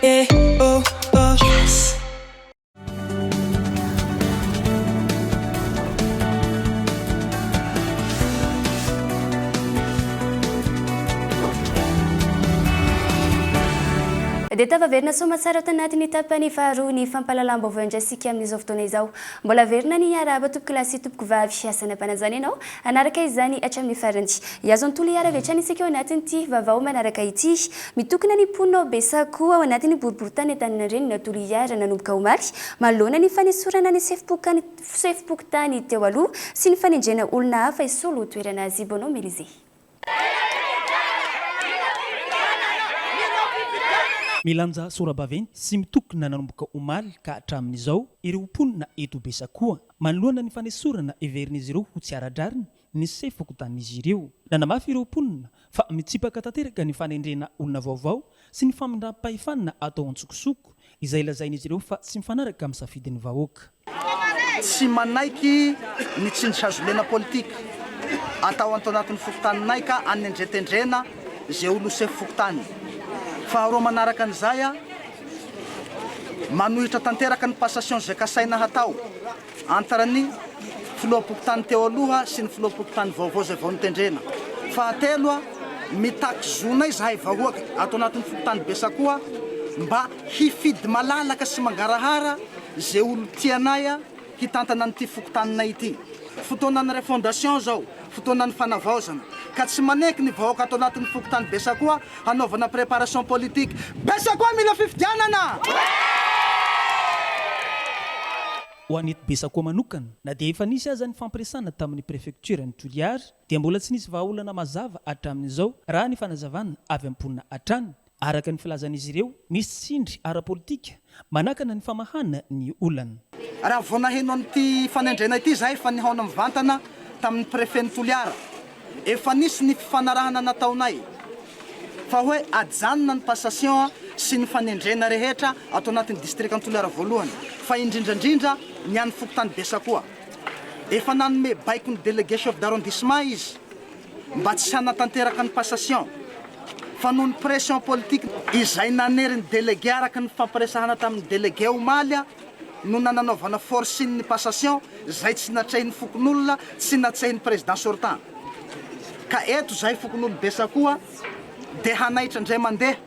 oh, oh. Yes. dia tavaverina somatsara ao tanatin'ny tapany faharoa ny fampahalalam-baovao indrasika amin'izao fotoana izao. Mbola verina ny araba tompoko lasy tompoko vavy asana mpananjana ianao anaraka izany hatramin'ny farany. Iazo ny tolo iara-vetrany isika ao anatin'ity vavao manaraka ity. Mitokona ny mponina Besako ao anatin'ny boriboritany Antananarivo na tolo iara nanomboka omaly manoloana ny fanesorana ny sefipokotany teo aloha sy ny fanendrena olona hafa isolo toerana azy Bono Melize. Milanja sorabaventy sy mitokona nanomboka omaly ka hatramin'izao ireo mponina eto Besakoa manoloana ny fanesorana everin'izy ireo ho tsy ara-drariny ny sefipokotan'izy ireo. Nanamafy ireo mponina fa mitsipaka tanteraka ny fanendrena olona vaovao sy ny famindram-pahefanana atao an-tsokosoko izay lazain'izy ireo fa tsy mifanaraka amin'ny safidin'ny vahoaka. Tsy manaiky ny tsindry-hazolena politika atao atao anatin'ny fokotaninay ka anendretendrena zay olo sefipokotany. Faharoa manaraka an'izay manohitra tanteraka ny passation zay kasaina hatao antarany filoham-pokotany teo aloha sy ny filoham-pokotany vaovao zay vao nitendrena. Fahatelo mitaky zonay zahay vahoaka atao anatin'ny fokotany Besakoa mba hifidy malalaka sy mangarahara zay olo tianay hitantana n'ity fokotaninay ity. Fotoanan'ny refondation zao, fotoanan'ny fanavaozana ka tsy maneky ny vahoaka atao anatin'ny fokotany Besakoa hanaovana préparation politique. Besakoa mila fifidianana! Ho an'ito Besakoa manokana na dia efa nisy aza ny fampiresana tamin'ny prefecture ny Toliara dia mbola tsy nisy vahaolana mazava hatramin'izao raha ny fanazavana avy am-ponina hatrany. Araka ny filazan'izy ireo misy tsindry ara-politika manakana ny famahana ny olana. Raha vao naheno an'ity fanendrena ity zahay fa nihaona mivantana tamin'ny prefet ny Toliara efa nisy ny fifanarahana nataonay fa hoe ajanona ny passation sy ny fanendrena rehetra atao anatin'ny district ny Toliara voalohany fa indrindrandrindra ny an'ny fokotany Besakoa efa nanome baiko ny délégué chef d'arrondissement izy mba tsy hanatanteraka ny passation fa noho ny pression politique izay nanery ny délégué araka ny fampiresahana tamin'ny délégué omaly no nananaovana forcine ny passation zay tsy natrehin'ny fokon'olona tsy natsehin'ny président sortant. Ka eto zay fokon'olo Besakoa dia hanaitra indray mandeha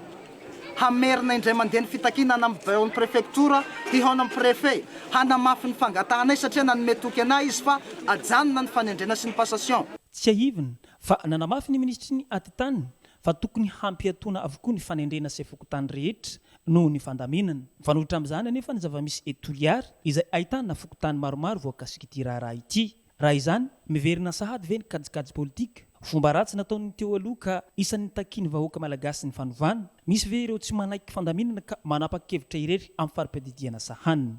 hamerina indray mandeha ny fitakina hanambaon'ny prefectura hihaona amin'ny préfet hanamafy ny fangatahanay satria nanome toky anay izy fa ajanona ny fanendrena sy ny passation. Tsy ahivina fa nanamafy ny ministry ny atitany fa tokony hampiatona avokoa ny fanendrena sy fokotany rehetra noho ny fandaminana. Mifanohitra amin'izany anefa ny zava-misy eto Toliara izay ahitana fokotany maromaro voakasika ity raharaha ity. Raha izany miverina sahady ve ny kajikajy politika fomba ratsy nataony teo aloha ka isan'ny takiany vahoaka malagasy ny fanovana. Misy ve ireo tsy manaiky fandaminana ka manapa-kevitra irery amin'ny fari-padidiana sahaniny.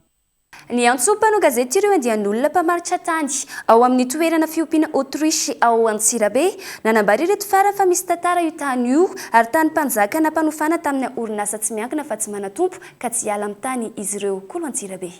Ny antsopanao gazety ireo andian'olona mpamaritra tany ao amin'ny toerana fiompiana Autriche ao Antsirabe nanambara ireto fara fa misy tantara io tany io ary tany mpanjaka nampanofana tamin'ny orinasa tsy miankina fa tsy manatompo ka tsy hiala amin'ny tany izy ireo kolo Antsirabe.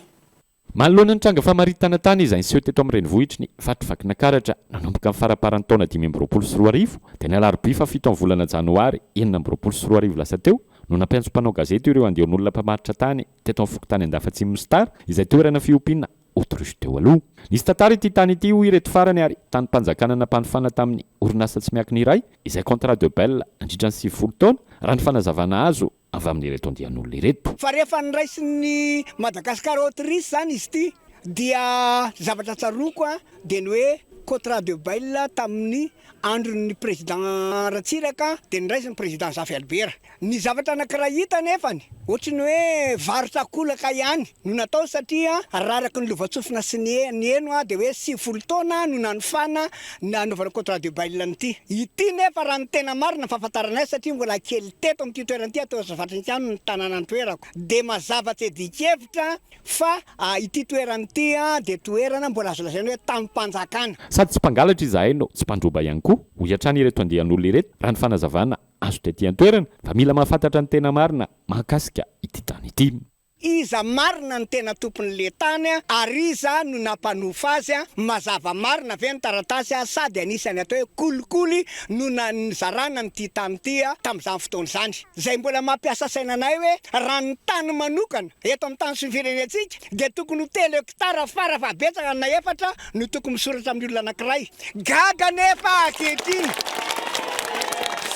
Manoloana ny tranga famaritana tany izay niseho teto amin'ny renivohitry ny fatrivakina karatra nanomboka amin'ny faraparan'ny taona 2024 dia ny alarobia fa 7 volana janoary 2024 lasa teo no nampiantso mpanao gazety ireo andian'olona mpamaritra tany teto amin'ny fokotany Andafatsimo Star izay toerana fiompiana Autriche teo aloha. Nisy tantara ity tany ity ho ireto farany ary tany mpanjakana nampanofana tamin'ny orinasa tsy miankina iray izay contrat de bail nandritra ny 90 taona raha ny fanazavana azo avy amin'ireto andian'olona ireto. Fa rehefa niraisin'ny Madagasikara Autriche zany izy ity dia zavatra tsaroko dia ny hoe contrat de bail tamin'ny andron'ny président Ratsiraka dia niraisin'ny président Zafy Albert. Ny zavatra anankiray hita nefany ohatry ny hoe varotra akolaka ihany no natao satria raraka ny lovatsofina sy ny eno dia hoe 90 taona no nanofana nanaovana contrat de bail n'ity. Ity nefa raha ny tena marina fahafantaranay satria mbola kely teto amin'ity toerana ity atao zavatra ihany ny tanàna ny toerako dia mazava tsy adikevitra fa ity toerana ity dia toerana mbola azo lazaina hoe tamin'ny mpanjakana. Sady tsy mpangalatra izahay no tsy mpandroba ihany koa ho hiatrany ireto andian'olona ireto raha ny fanazavana azo tetỳ an-toerana fa mila mahafantatra ny tena marina mahakasika ity tany ity. Iza marina ny tena tompon'le tany ary iza no nampanofa azy mazava marina ve ny taratasy sady anisany atao hoe kolikoly no nazarana nyty tany ity tamin'izany fotoana izany. Zay mbola mampiasa sainanay hoe raha ny tany manokana eto amin'ny tany sy ny firenentsika dia tokony ho 3 hektara fara fa betsaka na 4 no tokony misoratra amin'ny olona anankiray. Gaga nefa ankehitriny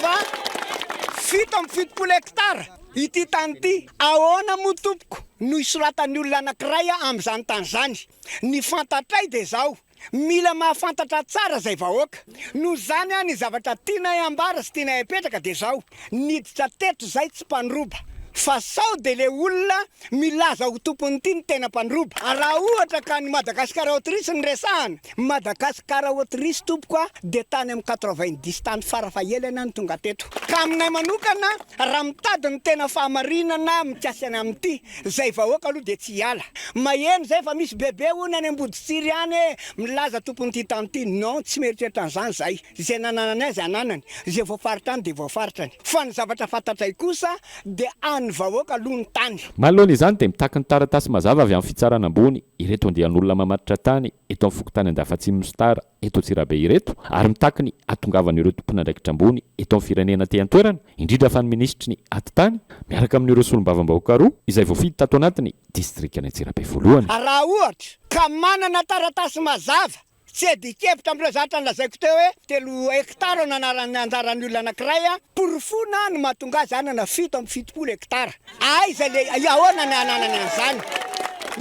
fa 7 hektara ity tany ity ahoana moa tompoko no isoratan'ny olona anankiray amin'izany tany zany ny fantatray de zao mila mahafantatra tsara zay vahoaka no zany ny zavatra tiana ambara sy tiana epetraka de zao niditra teto zay tsy mpandroba fa sao de le olona milaza ho tompony ity ny tena mpandroba raha ohatra ka ny Madagasikara autrice ny resahana Madagasikara autrice tompoko de tany amin'ny 90 tany farafahelana ny tonga teto ka aminay manokana raha mitady ny tena fahamarinana mikasana amin'ity zay vahoaka aloha de tsy hiala maheno zay fa misy bebe ona any Amboditsiry any milaza tompony ity tany ity non tsy meritreritra an'izany zay zay nananany azy ananany zay voafaritra any de voafaritra any fa ny zavatra fantatray kosa de vahoaka aloha ny tany manoloana izany dia mitaky ny taratasy mazava avy amin'ny fitsarana ambony ireto andehan'olona mamatitra tany eto amin'ny fokontany Andafatsimo Mostara eto Antsirabe ireto ary mitaky ny atongavan'ireo tompon'andraikitra ambony eto amin'ny firenena te-antoerana indrindra fa ny minisitry ny atitany miaraka amin'ireo solombavam-bahoaka roa izay voafidy tato anatiny distrika ny Antsirabe voalohany raha ohatra ka manana taratasy mazava tsy edikevitra amin'ireo zatra nylazaiko teo hoe 3 hektara nanarany anjaran'ny olona anankiray porofona no mahatonga azy anana 7 hektara izay le ahoana ny ananany an'izany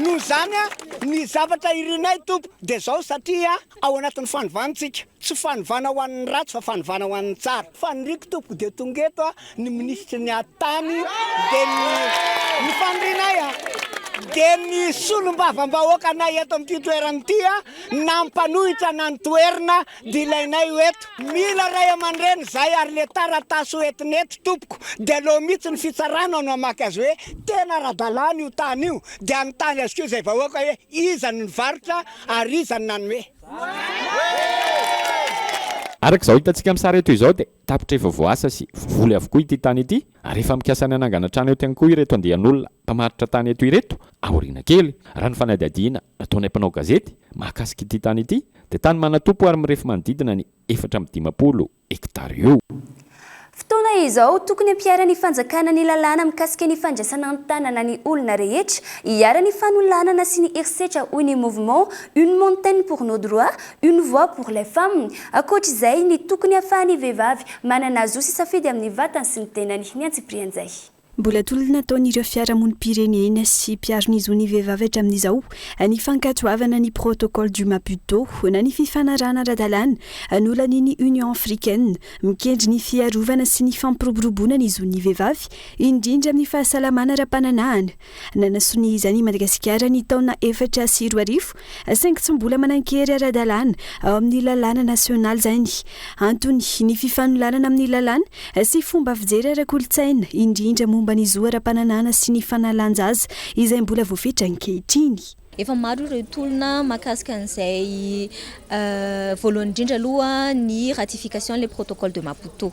no zany ny zavatra irinay tompo de zao satria ao anatin'ny fanovantsika tsy fanovana ho an'ny ratsy fa fanovana ho an'ny tsara fa nyriko tompoko de tonga eto ny ministry ny atany de ny fandrinay de ny solombavam-bahoaka anay eto amin'ity toerana ity nampanohitra na ny toerana de ilainay eto mila ray aman-dreny zay ary le taratasy hoentinety tompoko de aloha mihitsy ny fitsarana no hamaky azy hoe tena ara-dalàna io tany io de anontany azy keo zay vahoaka hoe iza ny varotra ary iza ny nanome araka izao hitantsika amin'ny sary eto izao dia tapitra efa voasa sy voly avokoa ity tany ity ary efa mikasa ny anangana trano eto ihany koa ireto andehan'olona mpamaritra tany eto ireto aoriana kely raha ny fanadihadiana nataonay mpanao gazety mahakasika ity tany ity dia tany manatompo ary mirefy manodidina ny 450 hektara eo fotoana izao tokony ampiarany fanjakana ny lalàna mikasika ny fandraisana ny tanana ny olona rehetra hiara-ny fanolanana sy ny herisetra hoy ny mouvement une montagne pour nos droits une voix pour les femmes akoatr'izay ny tokony ahafahany vehivavy manana zo sy safidy amin'ny vatany sy ny tenany ny antsiprian'izay mbola tolona nataon'ireo fiarahamonim-pirenena sy mpiaro-nizo ny vehivavy hatramin'izao ny fankatoavana ny protocole du Maputo na ny fifanarana ara-dalàna anolany ny Union africaine mikendry ny fiarovana sy ny fampiroboroboana ny zo ny vehivavy indrindra amin'ny fahasalamana ara-pananahana nanasony izany Madagasikara ny taona 2024 saingy tsy mbola manan-kery ara-dalàna ao amin'ny lalàna nasionaly zany antony ny fifanolanana amin'ny lalàna sy fomba fijery ara-kolotsaina indrindra momba ny zo ara-pananahana sy ny fanalanjaza izay mbola voafetra ankehitriny efa maro ireo tolona mahakasika an'izay voalohany indrindra aloha ny ratification le protocole de Maputo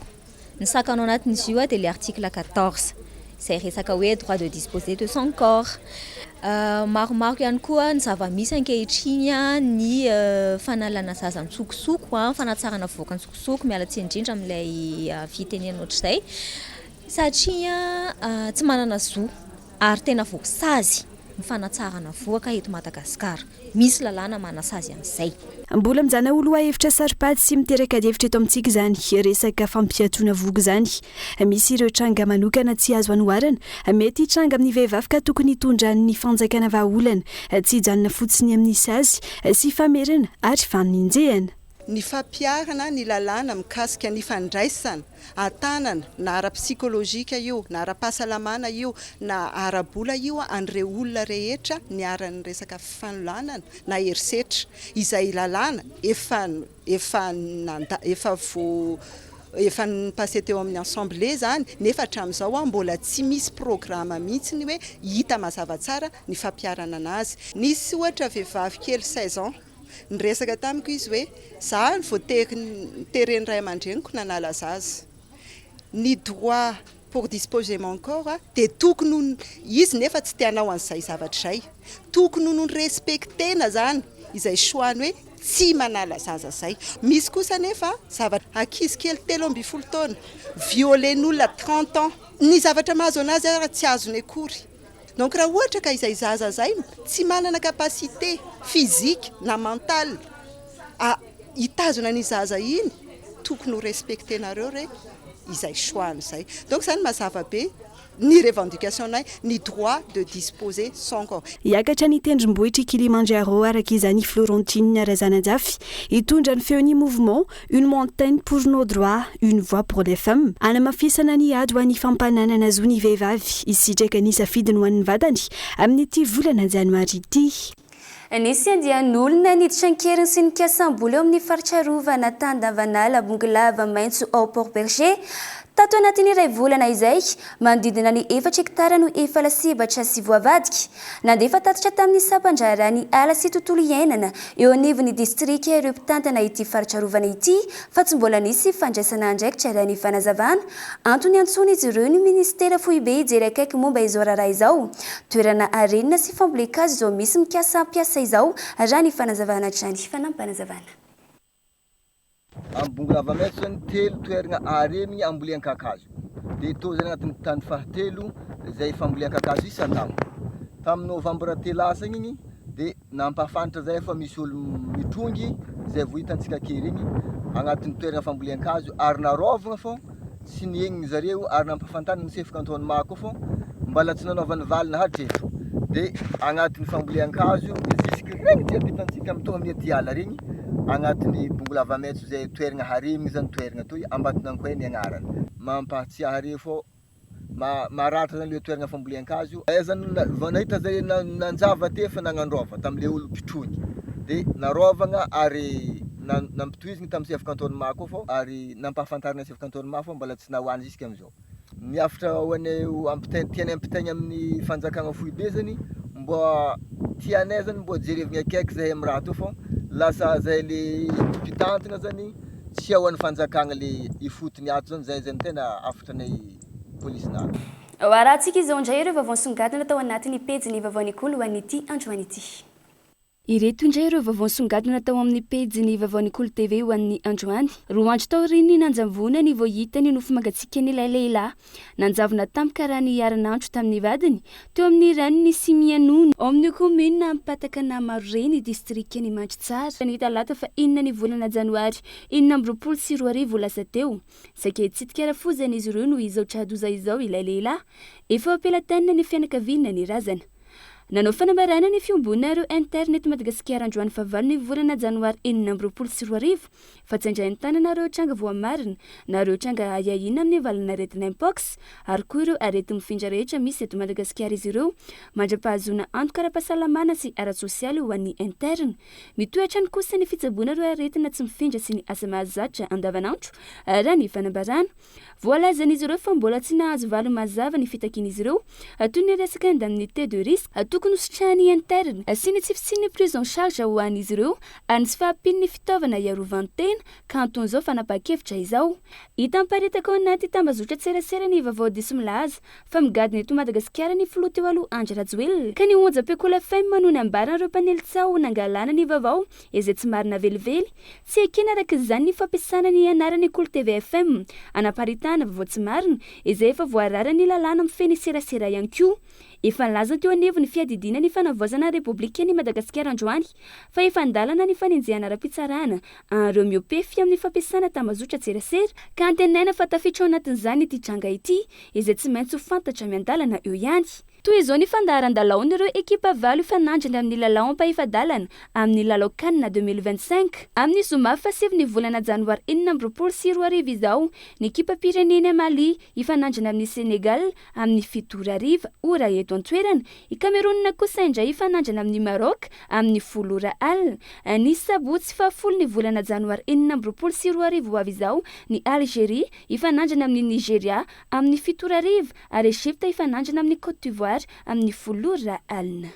ny sakanao anatin'izy io dia le article 14 izay resaka hoe droit de disposer de son corps maromaro ihany koa ny zava-misy ankehitriny ny fanalana zaza nitsokosoko fanatsarana voaka nitsokosoko mialatsy indrindra amin'ilay fitenena ohatr'izay satria tsy manana zo ary tena voasazy ny fanatsarana voaka eto Madagasikara misy lalàna manasazy amin'izay mbola mijana olo hevitra saripady sy miteraka devitra eto amintsika izany resaka fampiatoana vogo izany misy ireo tranga manokana tsy azo anoharana mety tranga amin'ny vehivavy ka tokony hitondran'ny fanjakana vahaolana tsy hijanona fotsiny amin'ny sazy sy famerana ary faninjehana ny fampiarana ny lalàna mikasika ny fandraisana atanana na ara-psikolojika io na ara-pahasalamana io na ara-bola io an'ireo olona rehetra ny aran'ny resaka fanolanana na herisetra izay lalàna efa nipase teo amin'ny assemblée zany nefa hatramin'izao mbola tsy misy programa mihitsy ny hoe hita mazava tsara ny fampiarana anazy nisy ohatra vehivavy kely 16 ans ny resaka tamiko izy hoe za ny voatereny ray aman-dreniko nanala zaza ny droit pour disposer mon corps dia tokony izy nefa tsy tianao an'izay zavatra izay tokony ny respectena zany izay choix-ny hoe tsy manala zaza zay misy kosa nefa zavatra ankizy kely 13 taona violen'olona 30 ans ny zavatra mahazo anazy raha tsy azony akory donc raha ohatra ka izay zaza zay tsy manana capacité physique na mentale hitazona ny zaza iny tokony ho respectenareo re izay choix-ny zay donc zany mazava be ny revendicationay ny droit de disposer son corps. Iakatra ny tendrombohitra Kilimanjaro araka izany Florentine Razanajafy hitondra ny feon'ny mouvement Une montagne pour nos droits, une voix pour les femmes. Anamafisana ny ady ho an'ny fampananana zo ny vehivavy isitraka ny safidiny ho an'ny vadany amin'ity volana janoary ity. Nisy andian'olona niditra ankeriny sy ny kasam-bola eo amin'ny faritsarovana Tandavanala Bongolava Maintso ao Port Berger tato anatin'ny iray volana izay manodidina ny 4 hektara no efa lasebatra sy voavadika nandefa tatitra tamin'ny sampandrarany ala sy tontolo iainana eo anivon'ny distrika ireo mpitantana ity faritsarovana ity fa tsy mbola nisy fandraisana andraikitra raha ny fanazavana antony antsony izy ireo ny ministera foibe ijery akaiky momba izao raharaha izao toerana arenina sy fambolekazo izao misy mikasa ampiasa izao raha ny fanazavana hatrany fanampanazavana. Bongolava Maintso zany telo toerana aremigny ambolian-kakazo dia to zany agnatin'ny tany fahatelo zay fambolea-kakazo isan-taona tamin'ny novambra telasa igny dia nampafantatra zay fa misy olo mitrongy zay vo hitantsika kely igny agnatin'ny toerana fambolea-kazo ary narovagna fô tsy niegniny zareo ary nampafantany ny chef canton mako fô mbala tsy nanaovany valina hatrefo dia agnatin'ny fambolea-kazo jusque regny dia hitantsika mitonga amin'ny atiala regny agnatin'ny Bongolava Maintso zay toerana haremigny zany toerana toy Ambatonankoay ny agnarany mampatsiahy reo fô maratra zany le toerana fambolea-kazo zany vao nahita zay nanjava te fa nagnandrova tamin'le olo mpitrony dia narovagna ary nampitohizigny tamin'ny chef canton mako fô ary nampahafantarina chef canton mako fô mbola tsy nahoany jusque am'izao niafatra hoany tiany ampitaigny amin'ny fanjakagna foibe zany mbo tianay zany mbo jerevigny akaiky zahay amin'ny raha to fô lasa zay le mpitantana zany tsy ao an'ny fanjakagna le ifotony ato zany zay zany tena afatranay polisinary. Arahantsika izao indray ireo vaovao songadina tao anatin'ny pejiny vaovao Nikolo ho an'ity androany ity. Ireto indray ireo vaovao songadina tao amin'ny pejiny vaovao Nikolo TV ho an'ny androany. Roa andro tao riny nanjavona ny voahita ny nofo mangatsika ny lehilahy nanjavona tampoka raha ny aranandro tamin'ny vadiny teo amin'ny ranony sy mianono ao amin'ny komuna mipataka na maro reny distrika ny Mantsitsara ny talata fa 9 ny volana janoary 2024 lasa teo saika hitsidika arafozana izy ireo no izao tradoza izao ilay lehilahy efa ampelantanina ny fianakaviana ny razana. Nanao fanambarana ny fiombona ireo internet Madagasikara androany fa 9 ny volana janoary 2024 fa tsandrainy tanana ireo tranga voamarina na ireo tranga ayahina amin'ny valana aretina mpox ary koa ireo arety mifindra rehetra misy eto Madagasikara izy ireo mandra-pahazona antoka ara-pahasalamana sy ara-sosialy ho an'ny interne mitoetra ny kosa ny fitsaboana ireo aretina tsy mifindra sy ny asa mahazatra andavanandro raha ny fanambarana voalazan'izy ireo fa mbola tsy nahazo valo mazava ny fitakin'izy ireo toy ny resaka indemnité de risque tokony hositrahany interne sy ny tsifitsiny ny prise en charge ho an'izy ireo ary tsy fahampiny ny fitaovana iarovan-tena kanton zao fanapa-kevitra izao hita miparitaka ao anaty tambazotra tserasera ny vaovao diso milaza fa migadina eto Madagasikara ny filoha teo aloha Andry Rajoelina ka ny onja Pekola FM no nambarana ireo mpanely tsao nangalana ny vaovao izay tsy marina velively tsy ekena araka izany ny fampiasana ny anarany Nikolo TV FM anaparitana vaovao tsy marina izay efa voarara ny lalàna mifeny serasera ihany koa efa nilaza teo anevo ny fiadidina ny fanavoazana Republika ny Madagasikara androany fa efa andalana ny fanenjehana ara-pitsarana an'ireo miopefy amin'ny fampiasana tambazotra tserasera ka antenaina fa tafiditra ao anatin'izany ity tranga ity izay tsy maintsy ho fantatra miandalana eo ihany. Toy izao ny fandaharan-dalao ireo ekipa valo ifanandrana amin'ny lalao ampahifadalana amin'ny lalao kanina 2025 amin'ny zoma fa 7 ny volana janoary 2024 izao ny ekipa pireneny Mali ifanandrana amin'ny Senegal amin'ny 7 ora eto an-toerana i Cameroun kosa indray ifanandrana amin'ny Maroc amin'ny 10 ny sabotsy fa 10 ny volana janoary 2024 avy izao ny Algérie ifanandrana amin'ny Nigeria amin'ny 7 ary Egypte ifanandrana amin'ny Côte d'Ivoire amin'ny 10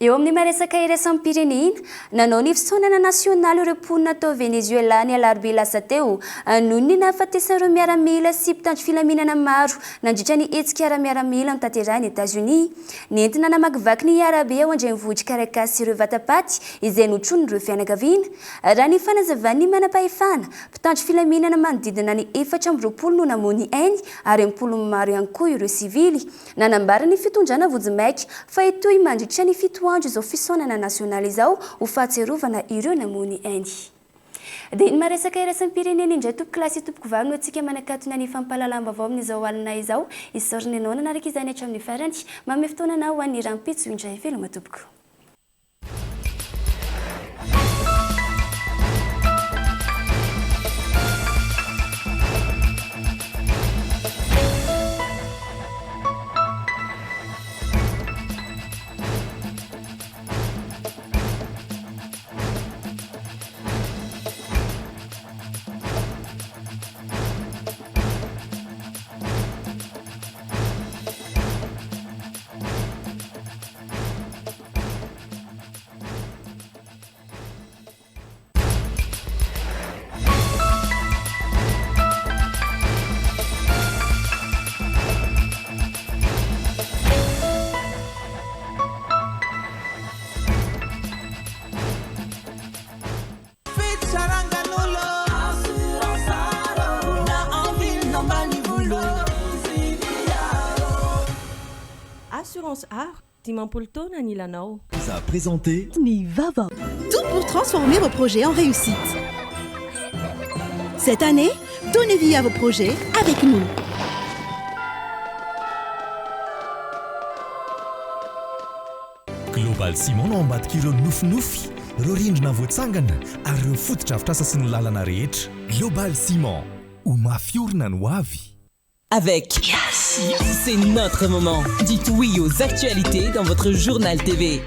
eo amin'ny maresaka iraisam-pirenena nanao ny fisaonana nasionaly ireo mponina tao Venezuela ny alarobia lasa teo noho ny nahafatesan'ireo miaramila sy mpitandro filaminana maro nandritra ny hetsika ara-miaramila nitanterahany États-Unis nentina namakivaky ny Arabia ao andrenivohitra Caracas ireo vatapaty izay notrony ireo fianakaviana raha ny fanazavany manam-pahefana mpitandro filaminana manodidina ny 420 no namony ainy ary 10 maro ihany koa ireo sivily nanambara ny fitondrana vodzimaiky fa itoy mandritra ny fito andro izao fisaonana nasionaly izao ho fahatsiarovana ireo namony ainy. dia ny maresaka iraisam-pirenena indray tompoko lasy tompoko vavy no antsika manakatona ny fampahalalam-baovao amin'izao alina izao isoriny anao nanaraka izany hatramin'ny farany manome fotoanana ho an'ny rampitso indray veloma tompoko. Assurance Art, Dimampolo taona ny ilanao. Ça a présenté Nivava. Tout pour transformer vos projets en réussite. Cette année, donnez vie à vos projets avec nous. Global Ciment no ambadika ireo nofinofy, ireo rindrina voatsangana ary ireo fotodrafitrasa sy ny lalana rehetra. Global Ciment, ho mafiorina no avy. Avec c'est notre moment. Dites oui aux actualités dans votre journal TV.